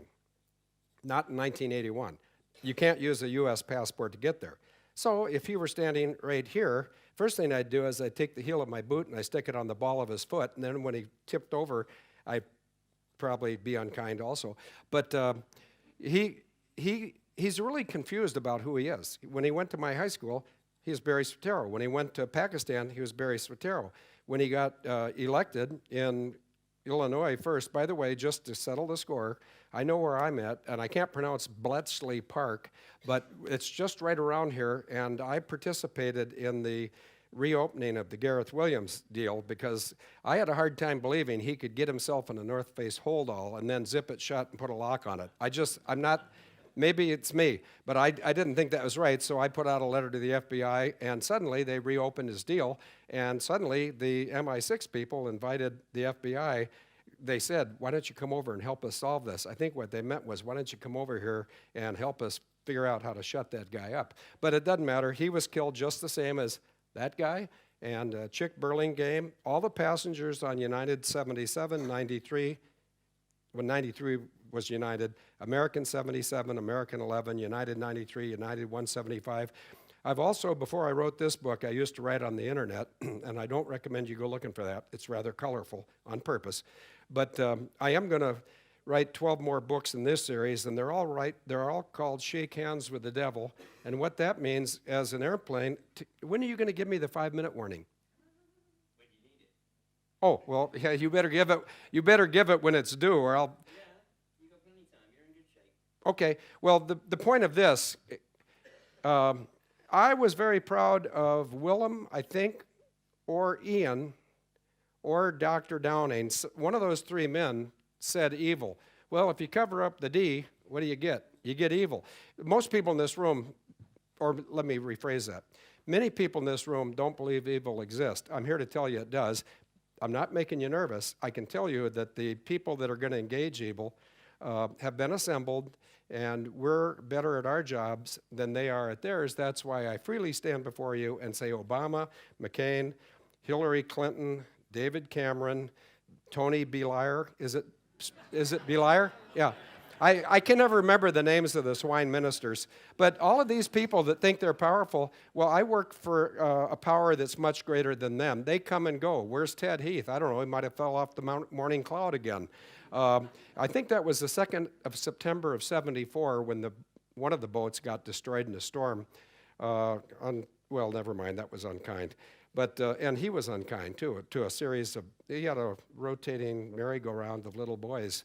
not in 1981. You can't use a U.S. passport to get there. So if he were standing right here, first thing I'd do is I'd take the heel of my boot and I stick it on the ball of his foot, and then when he tipped over, I'd probably be unkind also. But he's really confused about who he is. When he went to my high school, he was Barry Swatero. When he went to Pakistan, he was Barry Swatero. When he got elected in Illinois first, by the way, just to settle the score, I know where I'm at, and I can't pronounce Bletchley Park, but it's just right around here, and I participated in the reopening of the Gareth Williams deal because I had a hard time believing he could get himself in a North Face holdall and then zip it shut and put a lock on it. I'm not... Maybe it's me, but I didn't think that was right, so I put out a letter to the FBI, and suddenly they reopened his deal, and suddenly the MI6 people invited the FBI. They said, why don't you come over and help us solve this? I think what they meant was, why don't you come over here and help us figure out how to shut that guy up? But it doesn't matter. He was killed just the same as that guy, and Chick Burlingame, all the passengers on United 77, 93, when 93 was United, American 77, American 11, United 93, United 175. I've also, before I wrote this book, I used to write on the internet, and I don't recommend you go looking for that. It's rather colorful on purpose. But I am going to write 12 more books in this series, and they're all called Shake Hands with the Devil. And what that means, as an airplane, when are you going to give me the 5-minute warning? When you need it. Oh, well, yeah, you better give it when it's due, or I'll... Yeah, you got plenty of time. You're in good shape. Okay, well, the point of this, I was very proud of Willem, I think, or Ian, or Dr. Downing. One of those three men said evil. Well, if you cover up the D, what do you get? You get evil. Most people in this room, or let me rephrase that. Many people in this room don't believe evil exists. I'm here to tell you it does. I'm not making you nervous. I can tell you that the people that are going to engage evil have been assembled, and we're better at our jobs than they are at theirs. That's why I freely stand before you and say Obama, McCain, Hillary Clinton, David Cameron, Tony Beliar. Is it Beliar? Yeah. I can never remember the names of the swine ministers. But all of these people that think they're powerful, well, I work for a power that's much greater than them. They come and go. Where's Ted Heath? I don't know. He might have fell off the morning cloud again. I think that was the 2nd of September of '74 when one of the boats got destroyed in a storm. Well, never mind. That was unkind. But and he was unkind, too, to a series of... He had a rotating merry-go-round of little boys.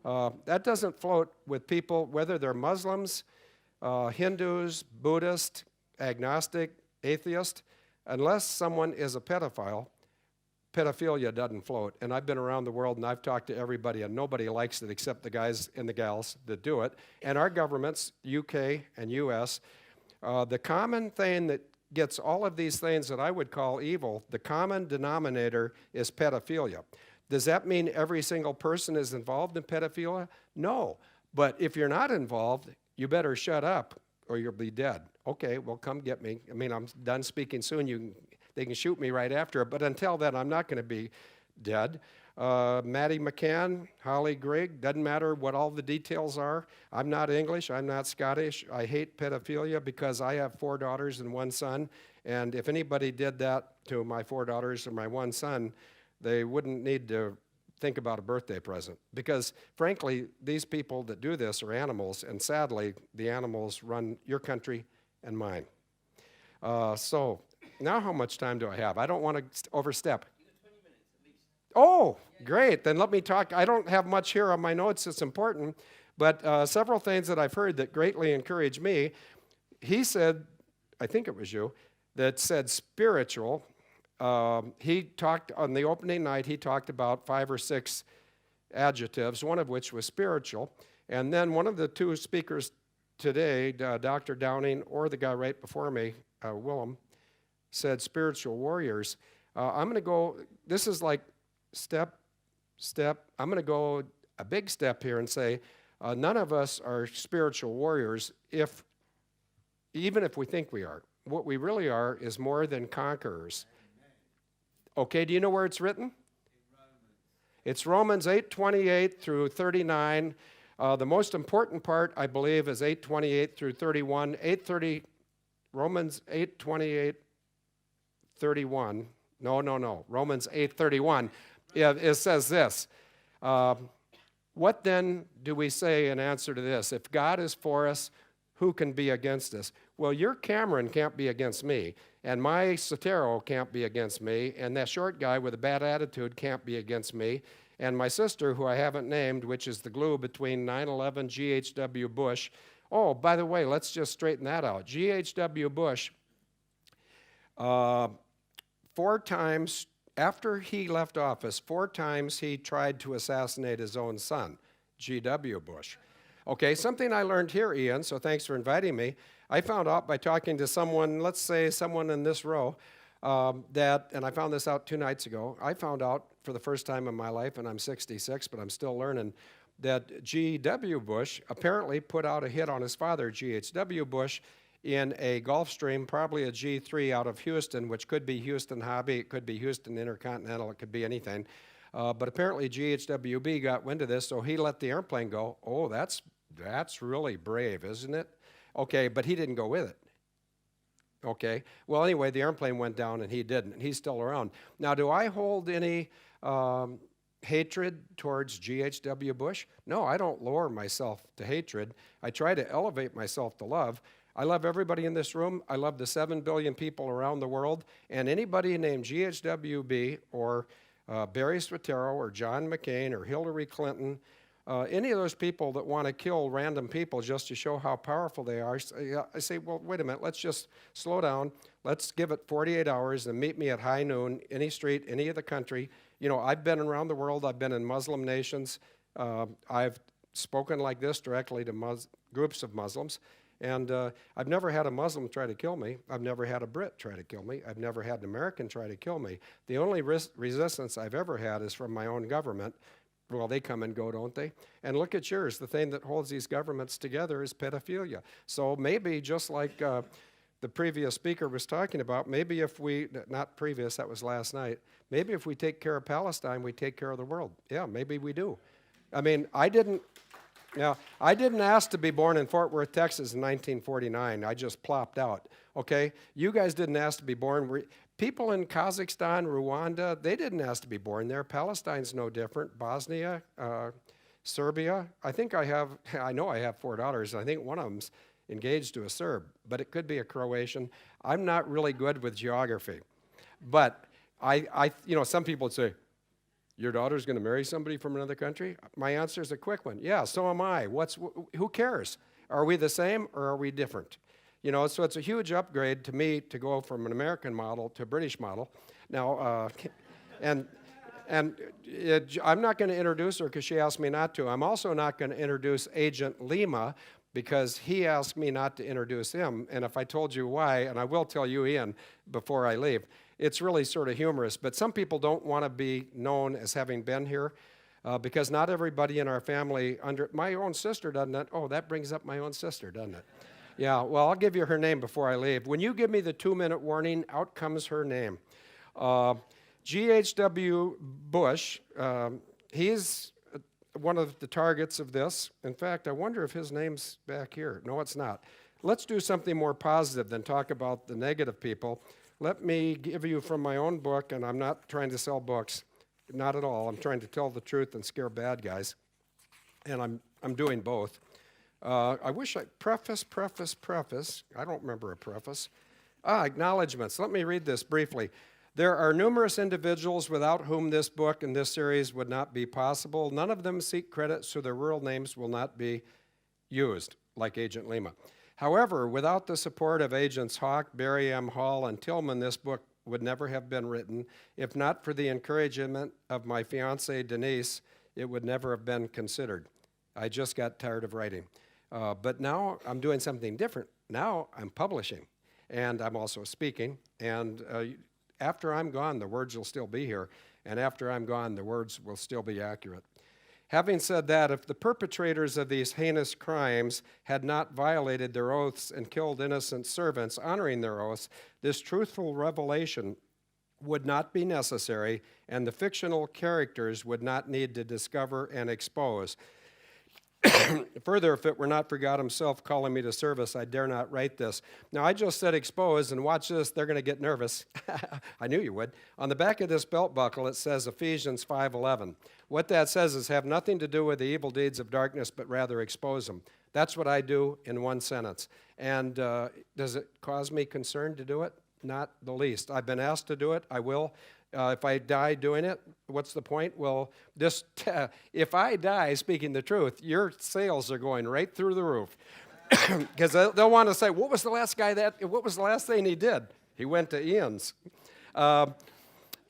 That doesn't float with people, whether they're Muslims, Hindus, Buddhist, agnostic, atheist. Unless someone is a pedophile, pedophilia doesn't float. And I've been around the world, and I've talked to everybody, and nobody likes it except the guys and the gals that do it. And our governments, UK and US, the common thing that gets all of these things that I would call evil, the common denominator is pedophilia. Does that mean every single person is involved in pedophilia? No. But if you're not involved, you better shut up or you'll be dead. Okay, well, come get me. I mean, I'm done speaking soon. They can shoot me right after. But until then, I'm not going to be dead. Maddie McCann, Holly Grigg, doesn't matter what all the details are. I'm not English. I'm not Scottish. I hate pedophilia because I have 4 daughters and 1 son. And if anybody did that to my 4 daughters or my 1 son, they wouldn't need to think about a birthday present. Because, frankly, these people that do this are animals, and sadly, the animals run your country and mine. So, now how much time do I have? I don't want to overstep. You got 20 minutes at least. Oh, great. Then let me talk. I don't have much here on my notes that's important, but several things that I've heard that greatly encourage me. He said, I think it was you, that said spiritual. He talked on the opening night, he talked about 5 or 6 adjectives, one of which was spiritual. And then one of the 2 speakers today, Dr. Downing or the guy right before me, Willem, said spiritual warriors. I'm going to go, this is like step. I'm going to go a big step here and say none of us are spiritual warriors even if we think we are. What we really are is more than conquerors. Okay, do you know where it's written? It's Romans 8:28 through 39. The most important part, I believe, is 8:28 through 31. Romans 8:28, 31. No. Romans 8:31. It says this. What then do we say in answer to this? If God is for us, who can be against us? Well, your Cameron can't be against me, and my Sotero can't be against me, and that short guy with a bad attitude can't be against me, and my sister, who I haven't named, which is the glue between 9/11, G.H.W. Bush. Oh, by the way, let's just straighten that out. G.H.W. Bush, 4 times, after he left office, 4 times he tried to assassinate his own son, G.W. Bush. Okay, something I learned here, Ian, so thanks for inviting me. I found out by talking to someone, let's say someone in this row, and I found this out 2 nights ago. I found out for the first time in my life, and I'm 66, but I'm still learning, that G.W. Bush apparently put out a hit on his father, G.H.W. Bush, in a Gulfstream, probably a G3 out of Houston, which could be Houston Hobby, it could be Houston Intercontinental, it could be anything. But apparently GHWB got wind of this, so he let the airplane go. Oh, that's really brave, isn't it? Okay, but he didn't go with it. Okay. Well, anyway, the airplane went down and he didn't, and he's still around. Now, do I hold any hatred towards G.H.W. Bush? No, I don't lower myself to hatred. I try to elevate myself to love. I love everybody in this room. I love the 7 billion people around the world. And anybody named G.H.W.B. or Barry Soetoro or John McCain or Hillary Clinton, any of those people that want to kill random people just to show how powerful they are, I say, well, wait a minute, let's just slow down. Let's give it 48 hours and meet me at high noon, any street, any of the country. You know, I've been around the world. I've been in Muslim nations. I've spoken like this directly to groups of Muslims. And I've never had a Muslim try to kill me. I've never had a Brit try to kill me. I've never had an American try to kill me. The only resistance I've ever had is from my own government. Well, they come and go, don't they? And look at yours. The thing that holds these governments together is pedophilia. So maybe just like the previous speaker was talking about, maybe if we, not previous, that was last night, maybe if we take care of Palestine, we take care of the world. Yeah, maybe we do. I mean, I didn't ask to be born in Fort Worth, Texas in 1949. I just plopped out, okay? You guys didn't ask to be born. People in Kazakhstan, Rwanda, they didn't ask to be born there. Palestine's no different. Bosnia, Serbia. I know I have 4 daughters. I think one of them's engaged to a Serb, but it could be a Croatian. I'm not really good with geography. But some people would say, your daughter's going to marry somebody from another country? My answer is a quick one. Yeah, so am I. Who cares? Are we the same or are we different? You know, so it's a huge upgrade to me to go from an American model to a British model. Now, I'm not going to introduce her because she asked me not to. I'm also not going to introduce Agent Lima because he asked me not to introduce him. And if I told you why, and I will tell you, Ian, before I leave, it's really sort of humorous, but some people don't want to be known as having been here because not everybody in our family, my own sister doesn't it? Oh, that brings up my own sister, doesn't it? Yeah, well, I'll give you her name before I leave. When you give me the 2-minute warning, out comes her name. G.H.W. Bush, he's one of the targets of this. In fact, I wonder if his name's back here. No, it's not. Let's do something more positive than talk about the negative people. Let me give you from my own book, and I'm not trying to sell books, not at all. I'm trying to tell the truth and scare bad guys, and I'm doing both. I wish preface. I don't remember a preface. Acknowledgments. Let me read this briefly. There are numerous individuals without whom this book and this series would not be possible. None of them seek credit, so their real names will not be used, like Agent Lima. However, without the support of Agents Hawk, Barry M. Hall, and Tillman, this book would never have been written. If not for the encouragement of my fiancée, Denise, it would never have been considered. I just got tired of writing. But now I'm doing something different. Now I'm publishing, and I'm also speaking. And after I'm gone, the words will still be here. And after I'm gone, the words will still be accurate. Having said that, if the perpetrators of these heinous crimes had not violated their oaths and killed innocent servants honoring their oaths, this truthful revelation would not be necessary, and the fictional characters would not need to discover and expose. Further, if it were not for God himself calling me to service, I dare not write this. Now, I just said expose, and watch this, they're going to get nervous. I knew you would. On the back of this belt buckle, it says Ephesians 5:11. What that says is have nothing to do with the evil deeds of darkness, but rather expose them. That's what I do in one sentence. And does it cause me concern to do it? Not the least. I've been asked to do it. I will. If I die doing it, what's the point? Well, if I die speaking the truth, your sales are going right through the roof. Because they'll want to say, what was the last thing he did? He went to Ian's.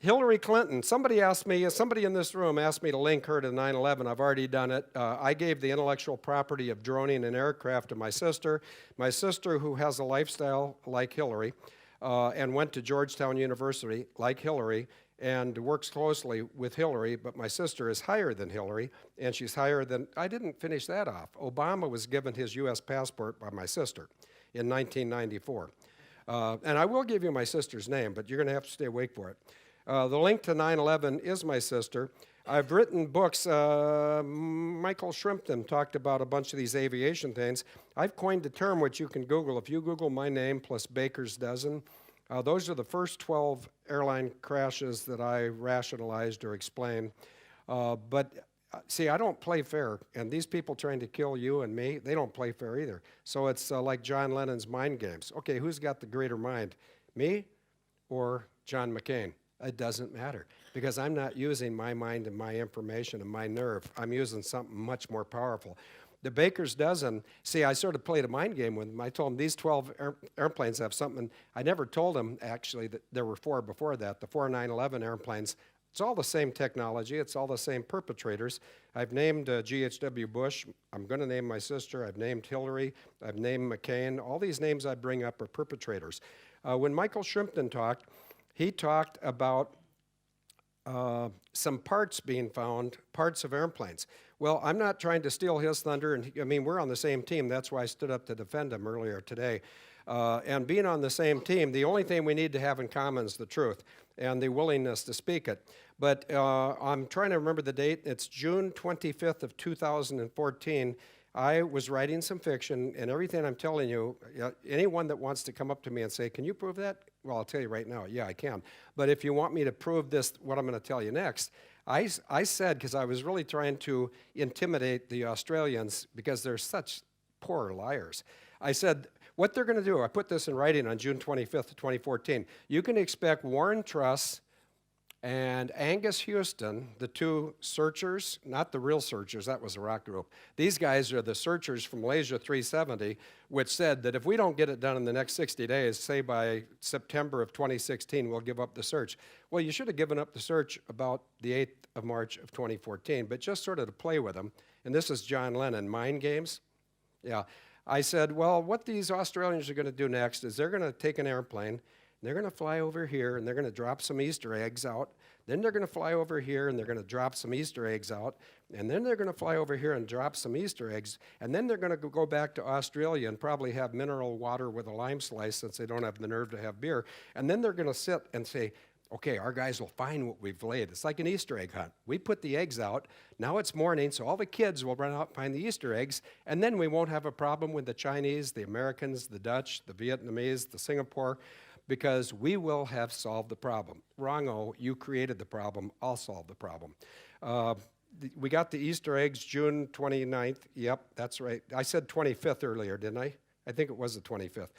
Hillary Clinton, somebody in this room asked me to link her to 9/11. I've already done it. I gave the intellectual property of droning an aircraft to my sister who has a lifestyle like Hillary, and went to Georgetown University like Hillary and works closely with Hillary, but my sister is higher than Hillary, and she's higher than, I didn't finish that off. Obama was given his U.S. passport by my sister in 1994. And I will give you my sister's name, but you're going to have to stay awake for it. The link to 9/11 is my sister. I've written books. Michael Shrimpton talked about a bunch of these aviation things. I've coined the term, which you can Google. If you Google my name plus Baker's dozen, those are the first 12 airline crashes that I rationalized or explained. See, I don't play fair, and these people trying to kill you and me, they don't play fair either. So it's like John Lennon's mind games. Okay, who's got the greater mind, me or John McCain? It doesn't matter, because I'm not using my mind and my information and my nerve. I'm using something much more powerful. The Baker's dozen, see, I sort of played a mind game with them. I told them these 12 airplanes have something. I never told them, actually, that there were 4 before that, the 4 9/11 airplanes. It's all the same technology. It's all the same perpetrators. I've named G.H.W. Bush. I'm going to name my sister. I've named Hillary. I've named McCain. All these names I bring up are perpetrators. When Michael Shrimpton talked, he talked about some parts being found, parts of airplanes. Well, I'm not trying to steal his thunder, and I mean, we're on the same team. That's why I stood up to defend him earlier today. And being on the same team, the only thing we need to have in common is the truth and the willingness to speak it. But I'm trying to remember the date. It's June 25th of 2014. I was writing some fiction, and everything I'm telling you, anyone that wants to come up to me and say, can you prove that? Well, I'll tell you right now, yeah, I can. But if you want me to prove this, what I'm going to tell you next, I said, because I was really trying to intimidate the Australians because they're such poor liars. I said, what they're going to do, I put this in writing on June 25th of 2014, you can expect Warren Truss and Angus Houston, the 2 searchers, not the real searchers, that was a rock group. These guys are the searchers from Malaysia 370, which said that if we don't get it done in the next 60 days, say by September of 2016, we'll give up the search. Well, you should have given up the search about the 8th of March of 2014, but just sort of to play with them. And this is John Lennon, mind games. Yeah. I said, well, what these Australians are going to do next is they're going to take an airplane, they're going to fly over here, and they're going to drop some Easter eggs out. Then they're going to fly over here, and they're going to drop some Easter eggs out. And then they're going to fly over here and drop some Easter eggs. And then they're going to go back to Australia and probably have mineral water with a lime slice, since they don't have the nerve to have beer. And then they're going to sit and say, okay, our guys will find what we've laid. It's like an Easter egg hunt. We put the eggs out. Now it's morning, so all the kids will run out and find the Easter eggs, and then we won't have a problem with the Chinese, the Americans, the Dutch, the Vietnamese, the Singapore, because we will have solved the problem. Wrong-o, you created the problem. I'll solve the problem. We got the Easter eggs June 29th. Yep, that's right. I said 25th earlier, didn't I? I think it was the 25th.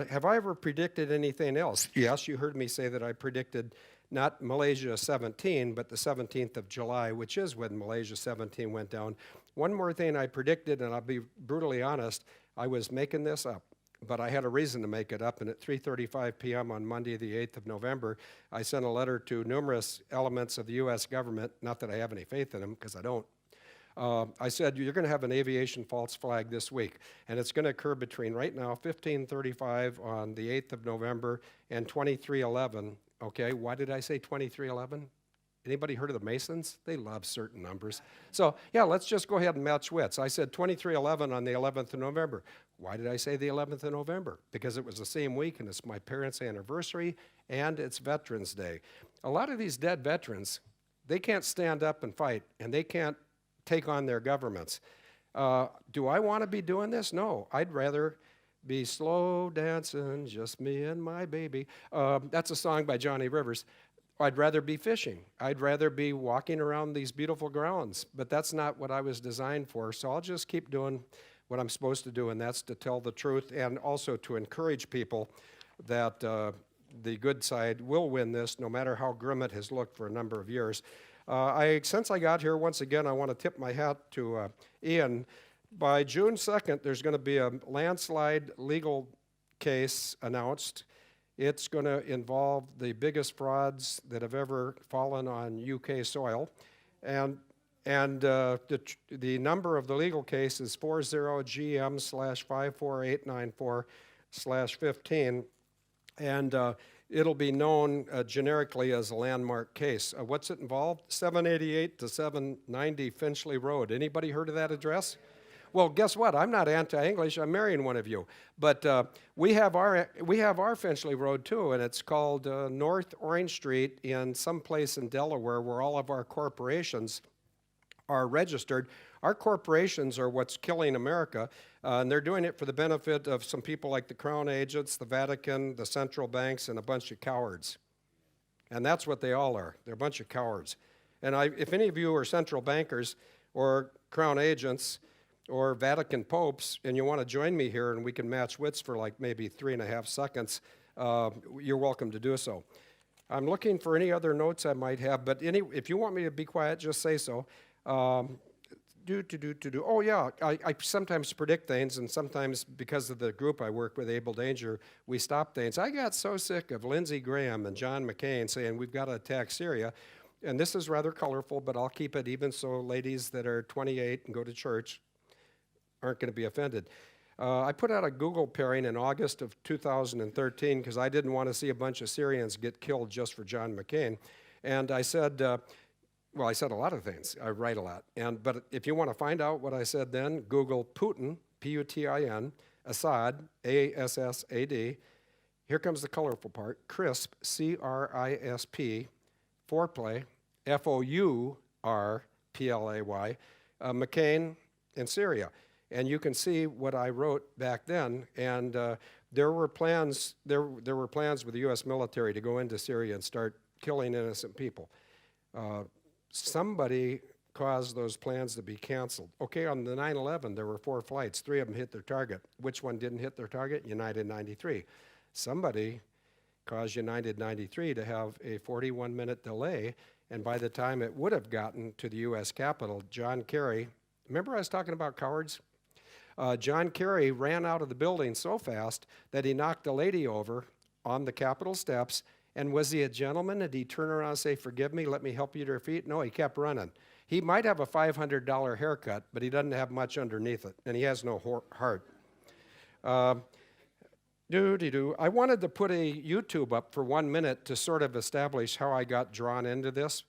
Have I ever predicted anything else? Yes, you heard me say that I predicted not Malaysia 17, but the 17th of July, which is when Malaysia 17 went down. One more thing I predicted, and I'll be brutally honest, I was making this up, but I had a reason to make it up, and at 3:35 p.m. on Monday, the 8th of November, I sent a letter to numerous elements of the U.S. government, not that I have any faith in them, because I don't. I said, you're going to have an aviation false flag this week, and it's going to occur between right now, 15:35 on the 8th of November and 23:11. Okay, why did I say 23:11? Anybody heard of the Masons? They love certain numbers. So, yeah, let's just go ahead and match wits. I said 23:11 on the 11th of November. Why did I say the 11th of November? Because it was the same week, and it's my parents' anniversary, and it's Veterans Day. A lot of these dead veterans, they can't stand up and fight, and they can't take on their governments. Do I want to be doing this? No, I'd rather be slow dancing, just me and my baby. That's a song by Johnny Rivers. I'd rather be fishing. I'd rather be walking around these beautiful grounds, but that's not what I was designed for, so I'll just keep doing what I'm supposed to do, and that's to tell the truth and also to encourage people that the good side will win this, no matter how grim it has looked for a number of years. Since I got here, once again, I want to tip my hat to Ian. By June 2nd, there's going to be a landslide legal case announced. It's going to involve the biggest frauds that have ever fallen on UK soil. And the number of the legal case is 40GM/54894/15. And it'll be known generically as a landmark case. What's it involved? 788 to 790 Finchley Road. Anybody heard of that address? Well, guess what? I'm not anti-English. I'm marrying one of you. But we have our Finchley Road too, and it's called North Orange Street in some place in Delaware where all of our corporations are registered. Our corporations are what's killing America, and they're doing it for the benefit of some people like the Crown agents, the Vatican, the central banks, and a bunch of cowards. And that's what they all are. They're a bunch of cowards. And if any of you are central bankers or Crown agents or Vatican popes, and you want to join me here and we can match wits for like maybe 3.5 seconds, you're welcome to do so. I'm looking for any other notes I might have, but if you want me to be quiet, just say so. Oh yeah, I sometimes predict things, and sometimes because of the group I work with, Able Danger, we stop things. I got so sick of Lindsey Graham and John McCain saying we've got to attack Syria, and this is rather colorful, but I'll keep it even so ladies that are 28 and go to church aren't going to be offended. I put out a Google pairing in August of 2013 because I didn't want to see a bunch of Syrians get killed just for John McCain, and I said, well, I said a lot of things. I write a lot. But if you want to find out what I said then, Google Putin, P-U-T-I-N, Assad, A-S-S-A-D. Here comes the colorful part. Crisp, C-R-I-S-P, Foreplay, F-O-U-R-P-L-A-Y, McCain in Syria. And you can see what I wrote back then. And there were plans with the U.S. military to go into Syria and start killing innocent people. Somebody caused those plans to be canceled. Okay, on the 9/11, there were 4 flights. 3 of them hit their target. Which one didn't hit their target? United 93. Somebody caused United 93 to have a 41-minute delay, and by the time it would have gotten to the U.S. Capitol, John Kerry, remember I was talking about cowards? John Kerry ran out of the building so fast that he knocked a lady over on the Capitol steps. And was he a gentleman? Did he turn around and say, forgive me, let me help you to your feet? No, he kept running. He might have a $500 haircut, but he doesn't have much underneath it, and he has no heart. I wanted to put a YouTube up for 1 minute to sort of establish how I got drawn into this.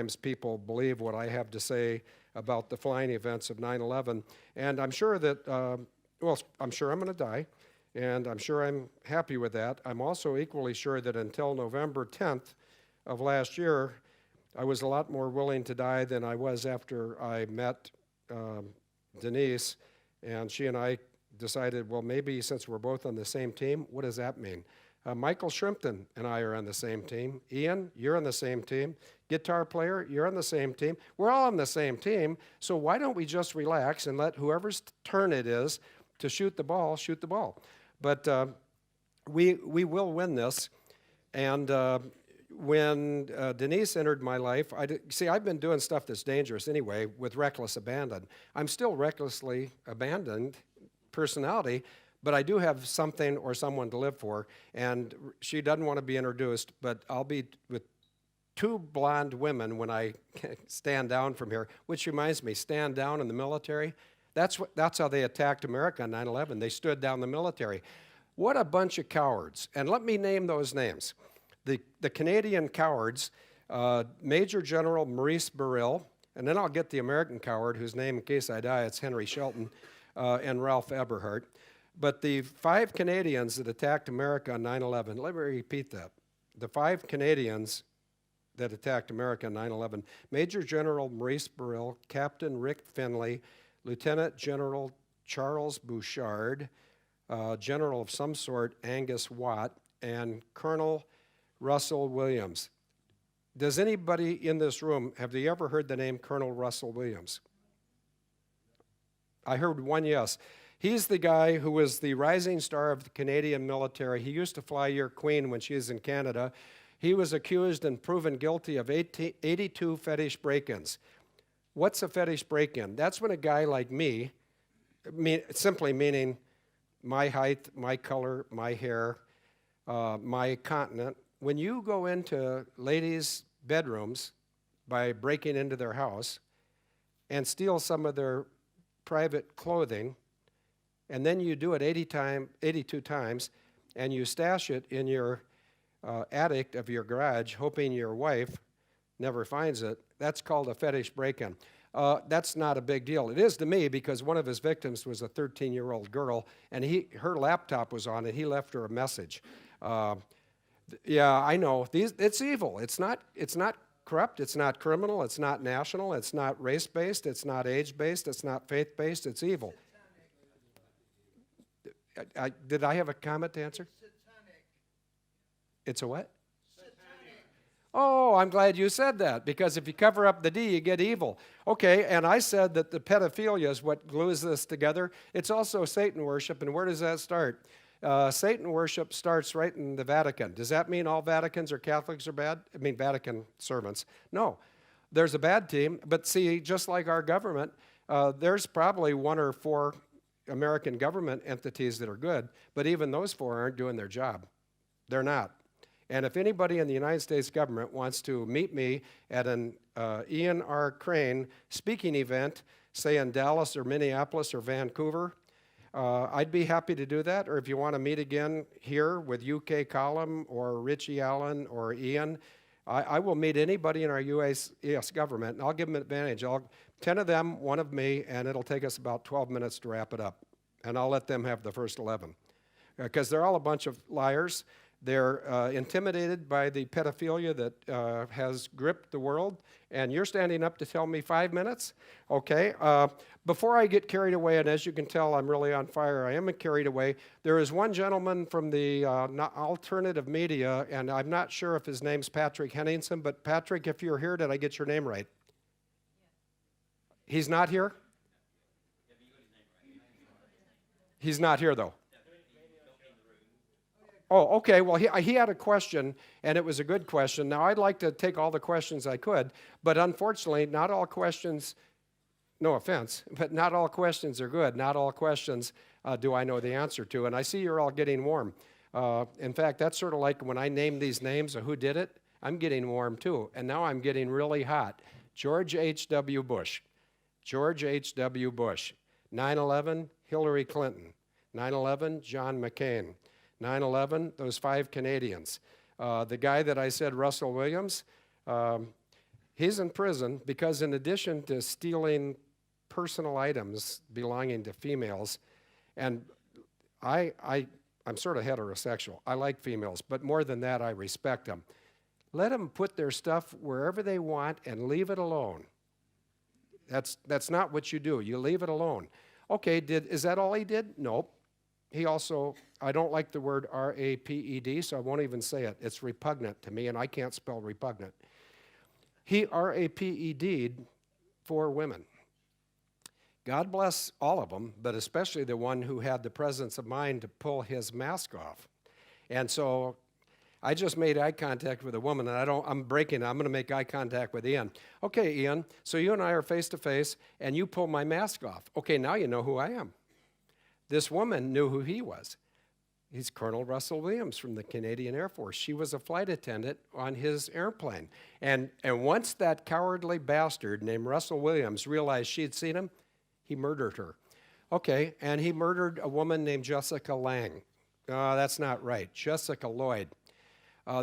sometimes people believe what I have to say about the flying events of 9/11. And I'm sure that, well, I'm sure I'm going to die, and I'm sure I'm happy with that. I'm also equally sure that until November 10th of last year, I was a lot more willing to die than I was after I met Denise, and she and I decided, well, maybe since we're both on the same team, what does that mean? Michael Shrimpton and I are on the same team. Ian, you're on the same team. Guitar player, you're on the same team. We're all on the same team, so why don't we just relax and let whoever's turn it is to shoot the ball, shoot the ball. But we will win this, and when Denise entered my life, I've been doing stuff that's dangerous anyway with reckless abandon. I'm still recklessly abandoned personality, but I do have something or someone to live for, and she doesn't want to be introduced, but I'll be with two blonde women when I stand down from here, which reminds me, stand down in the military. That's how they attacked America on 9/11. They stood down the military. What a bunch of cowards. And let me name those names. The Canadian cowards, Major General Maurice Burrill, and then I'll get the American coward, whose name, in case I die, it's Henry Shelton, and Ralph Eberhart. But the 5 Canadians that attacked America on 9/11, let me repeat that. The 5 Canadians that attacked America on 9/11, Major General Maurice Burrill, Captain Rick Finley, Lieutenant General Charles Bouchard, General of some sort Angus Watt, and Colonel Russell Williams. Does anybody in this room, have they ever heard the name Colonel Russell Williams? I heard one yes. He's the guy who was the rising star of the Canadian military. He used to fly your queen when she was in Canada. He was accused and proven guilty of 82 fetish break-ins. What's a fetish break-in? That's when a guy like me, simply meaning my height, my color, my hair, my continent, when you go into ladies' bedrooms by breaking into their house and steal some of their private clothing, and then you do it 82 times, and you stash it in your attic of your garage, hoping your wife never finds it, that's called a fetish break-in. That's not a big deal. It is to me because one of his victims was a 13-year-old girl, and her laptop was on it. He left her a message. Yeah, I know. It's evil. It's not corrupt. It's not criminal. It's not national. It's not race-based. It's not age-based. It's not faith-based. It's evil. Did I have a comment to answer? Satanic. It's a what? Satanic. Oh, I'm glad you said that, because if you cover up the D, you get evil. Okay, and I said that the pedophilia is what glues this together. It's also Satan worship, and where does that start? Satan worship starts right in the Vatican. Does that mean all Vaticans or Catholics are bad? I mean, Vatican servants. No. There's a bad team, but see, just like our government, there's probably 1 or 4 American government entities that are good, but even those 4 aren't doing their job. They're not. And if anybody in the United States government wants to meet me at an Ian R. Crane speaking event, say in Dallas or Minneapolis or Vancouver, I'd be happy to do that. Or if you want to meet again here with UK Column or Richie Allen or Ian, I will meet anybody in our US government, and I'll give them an advantage. 10 of them, 1 of me, and it'll take us about 12 minutes to wrap it up. And I'll let them have the first 11. Because they're all a bunch of liars. They're intimidated by the pedophilia that has gripped the world. And you're standing up to tell me 5 minutes? Okay. Before I get carried away, and as you can tell, I'm really on fire. I am carried away. There is one gentleman from the alternative media, and I'm not sure if his name's Patrick Henningsen, but Patrick, if you're here, did I get your name right? He's not here? He's not here, though. Oh, okay. Well, he had a question, and it was a good question. Now, I'd like to take all the questions I could, but unfortunately, not all questions, no offense, but not all questions are good. Not all questions do I know the answer to, and I see you're all getting warm. In fact, that's sort of like when I name these names of who did it, I'm getting warm too, and now I'm getting really hot. George H.W. Bush. George H.W. Bush. 9/11, Hillary Clinton. 9/11, John McCain. 9/11, those 5 Canadians. The guy that I said, Russell Williams, He's in prison because in addition to stealing personal items belonging to females, and I'm sort of heterosexual. I like females, but more than that, I respect them. Let them put their stuff wherever they want and leave it alone. That's not what you do. You leave it alone. Okay, is that all he did? Nope. He also, I don't like the word R-A-P-E-D, so I won't even say it. It's repugnant to me, and I can't spell repugnant. He R-A-P-E-D'd 4 women. God bless all of them, but especially the one who had the presence of mind to pull his mask off. And so I just made eye contact with a woman, and I'm going to make eye contact with Ian. Okay, Ian, so you and I are face to face, and you pull my mask off. Okay, now you know who I am. This woman knew who he was. He's Colonel Russell Williams from the Canadian Air Force. She was a flight attendant on his airplane. And once that cowardly bastard named Russell Williams realized she had seen him, he murdered her. Okay, and he murdered a woman named Jessica Lang. That's not right. Jessica Lloyd.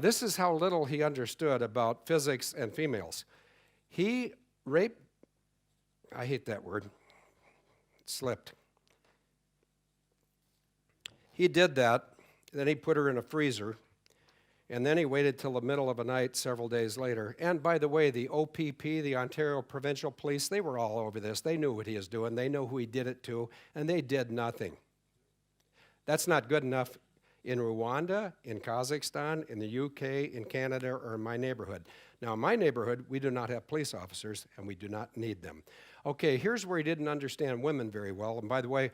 This is how little he understood about physics and females. He raped, I hate that word, it slipped. He did that, then he put her in a freezer, and then he waited till the middle of the night several days later. And by the way, the OPP, the Ontario Provincial Police, they were all over this. They knew what he was doing. They knew who he did it to, and they did nothing. That's not good enough in Rwanda, in Kazakhstan, in the UK, in Canada, or in my neighborhood. Now, in my neighborhood, we do not have police officers, and we do not need them. Okay, here's where he didn't understand women very well. And by the way,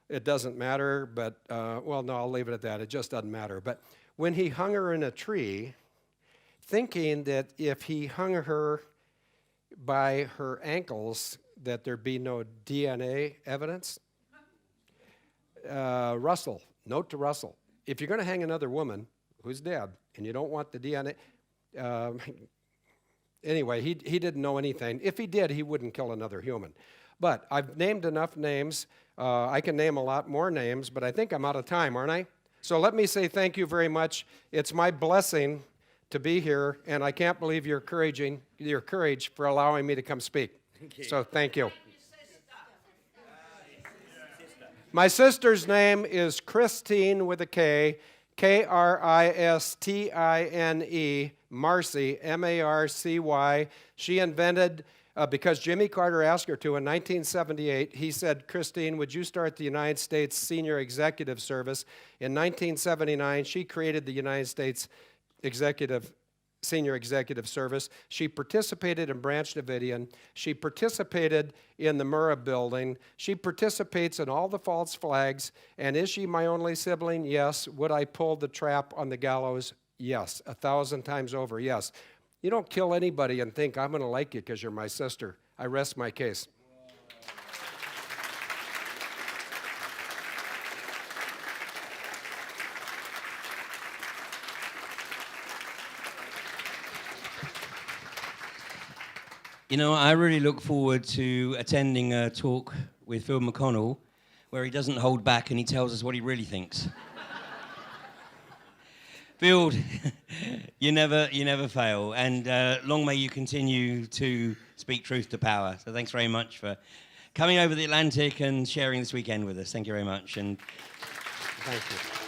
it doesn't matter, but, well, no, I'll leave it at that. It just doesn't matter. But when he hung her in a tree, thinking that if he hung her by her ankles, that there'd be no DNA evidence, Russell, note to Russell, if you're going to hang another woman who's dead and you don't want the DNA, anyway, he didn't know anything. If he did, he wouldn't kill another human. But I've named enough names. I can name a lot more names, but I think I'm out of time, aren't I? So let me say thank you very much. It's my blessing to be here, and I can't believe your courage for allowing me to come speak. So thank you. My sister's name is Christine with a K, K-R-I-S-T-I-N-E, Marcy, M-A-R-C-Y. She invented, because Jimmy Carter asked her to in 1978, he said, Christine, would you start the United States Senior Executive Service? In 1979, she created the United States Senior Executive Service. She participated in Branch Davidian. She participated in the Murrah building. She participates in all the false flags. And is she my only sibling? Yes. Would I pull the trap on the gallows? Yes. 1,000 times over, yes. You don't kill anybody and think, I'm going to like you because you're my sister. I rest my case. You know, I really look forward to attending a talk with Phil McConnell where he doesn't hold back and he tells us what he really thinks. Phil, you never fail, and long may you continue to speak truth to power. So thanks very much for coming over the Atlantic and sharing this weekend with us. Thank you very much. And thank you.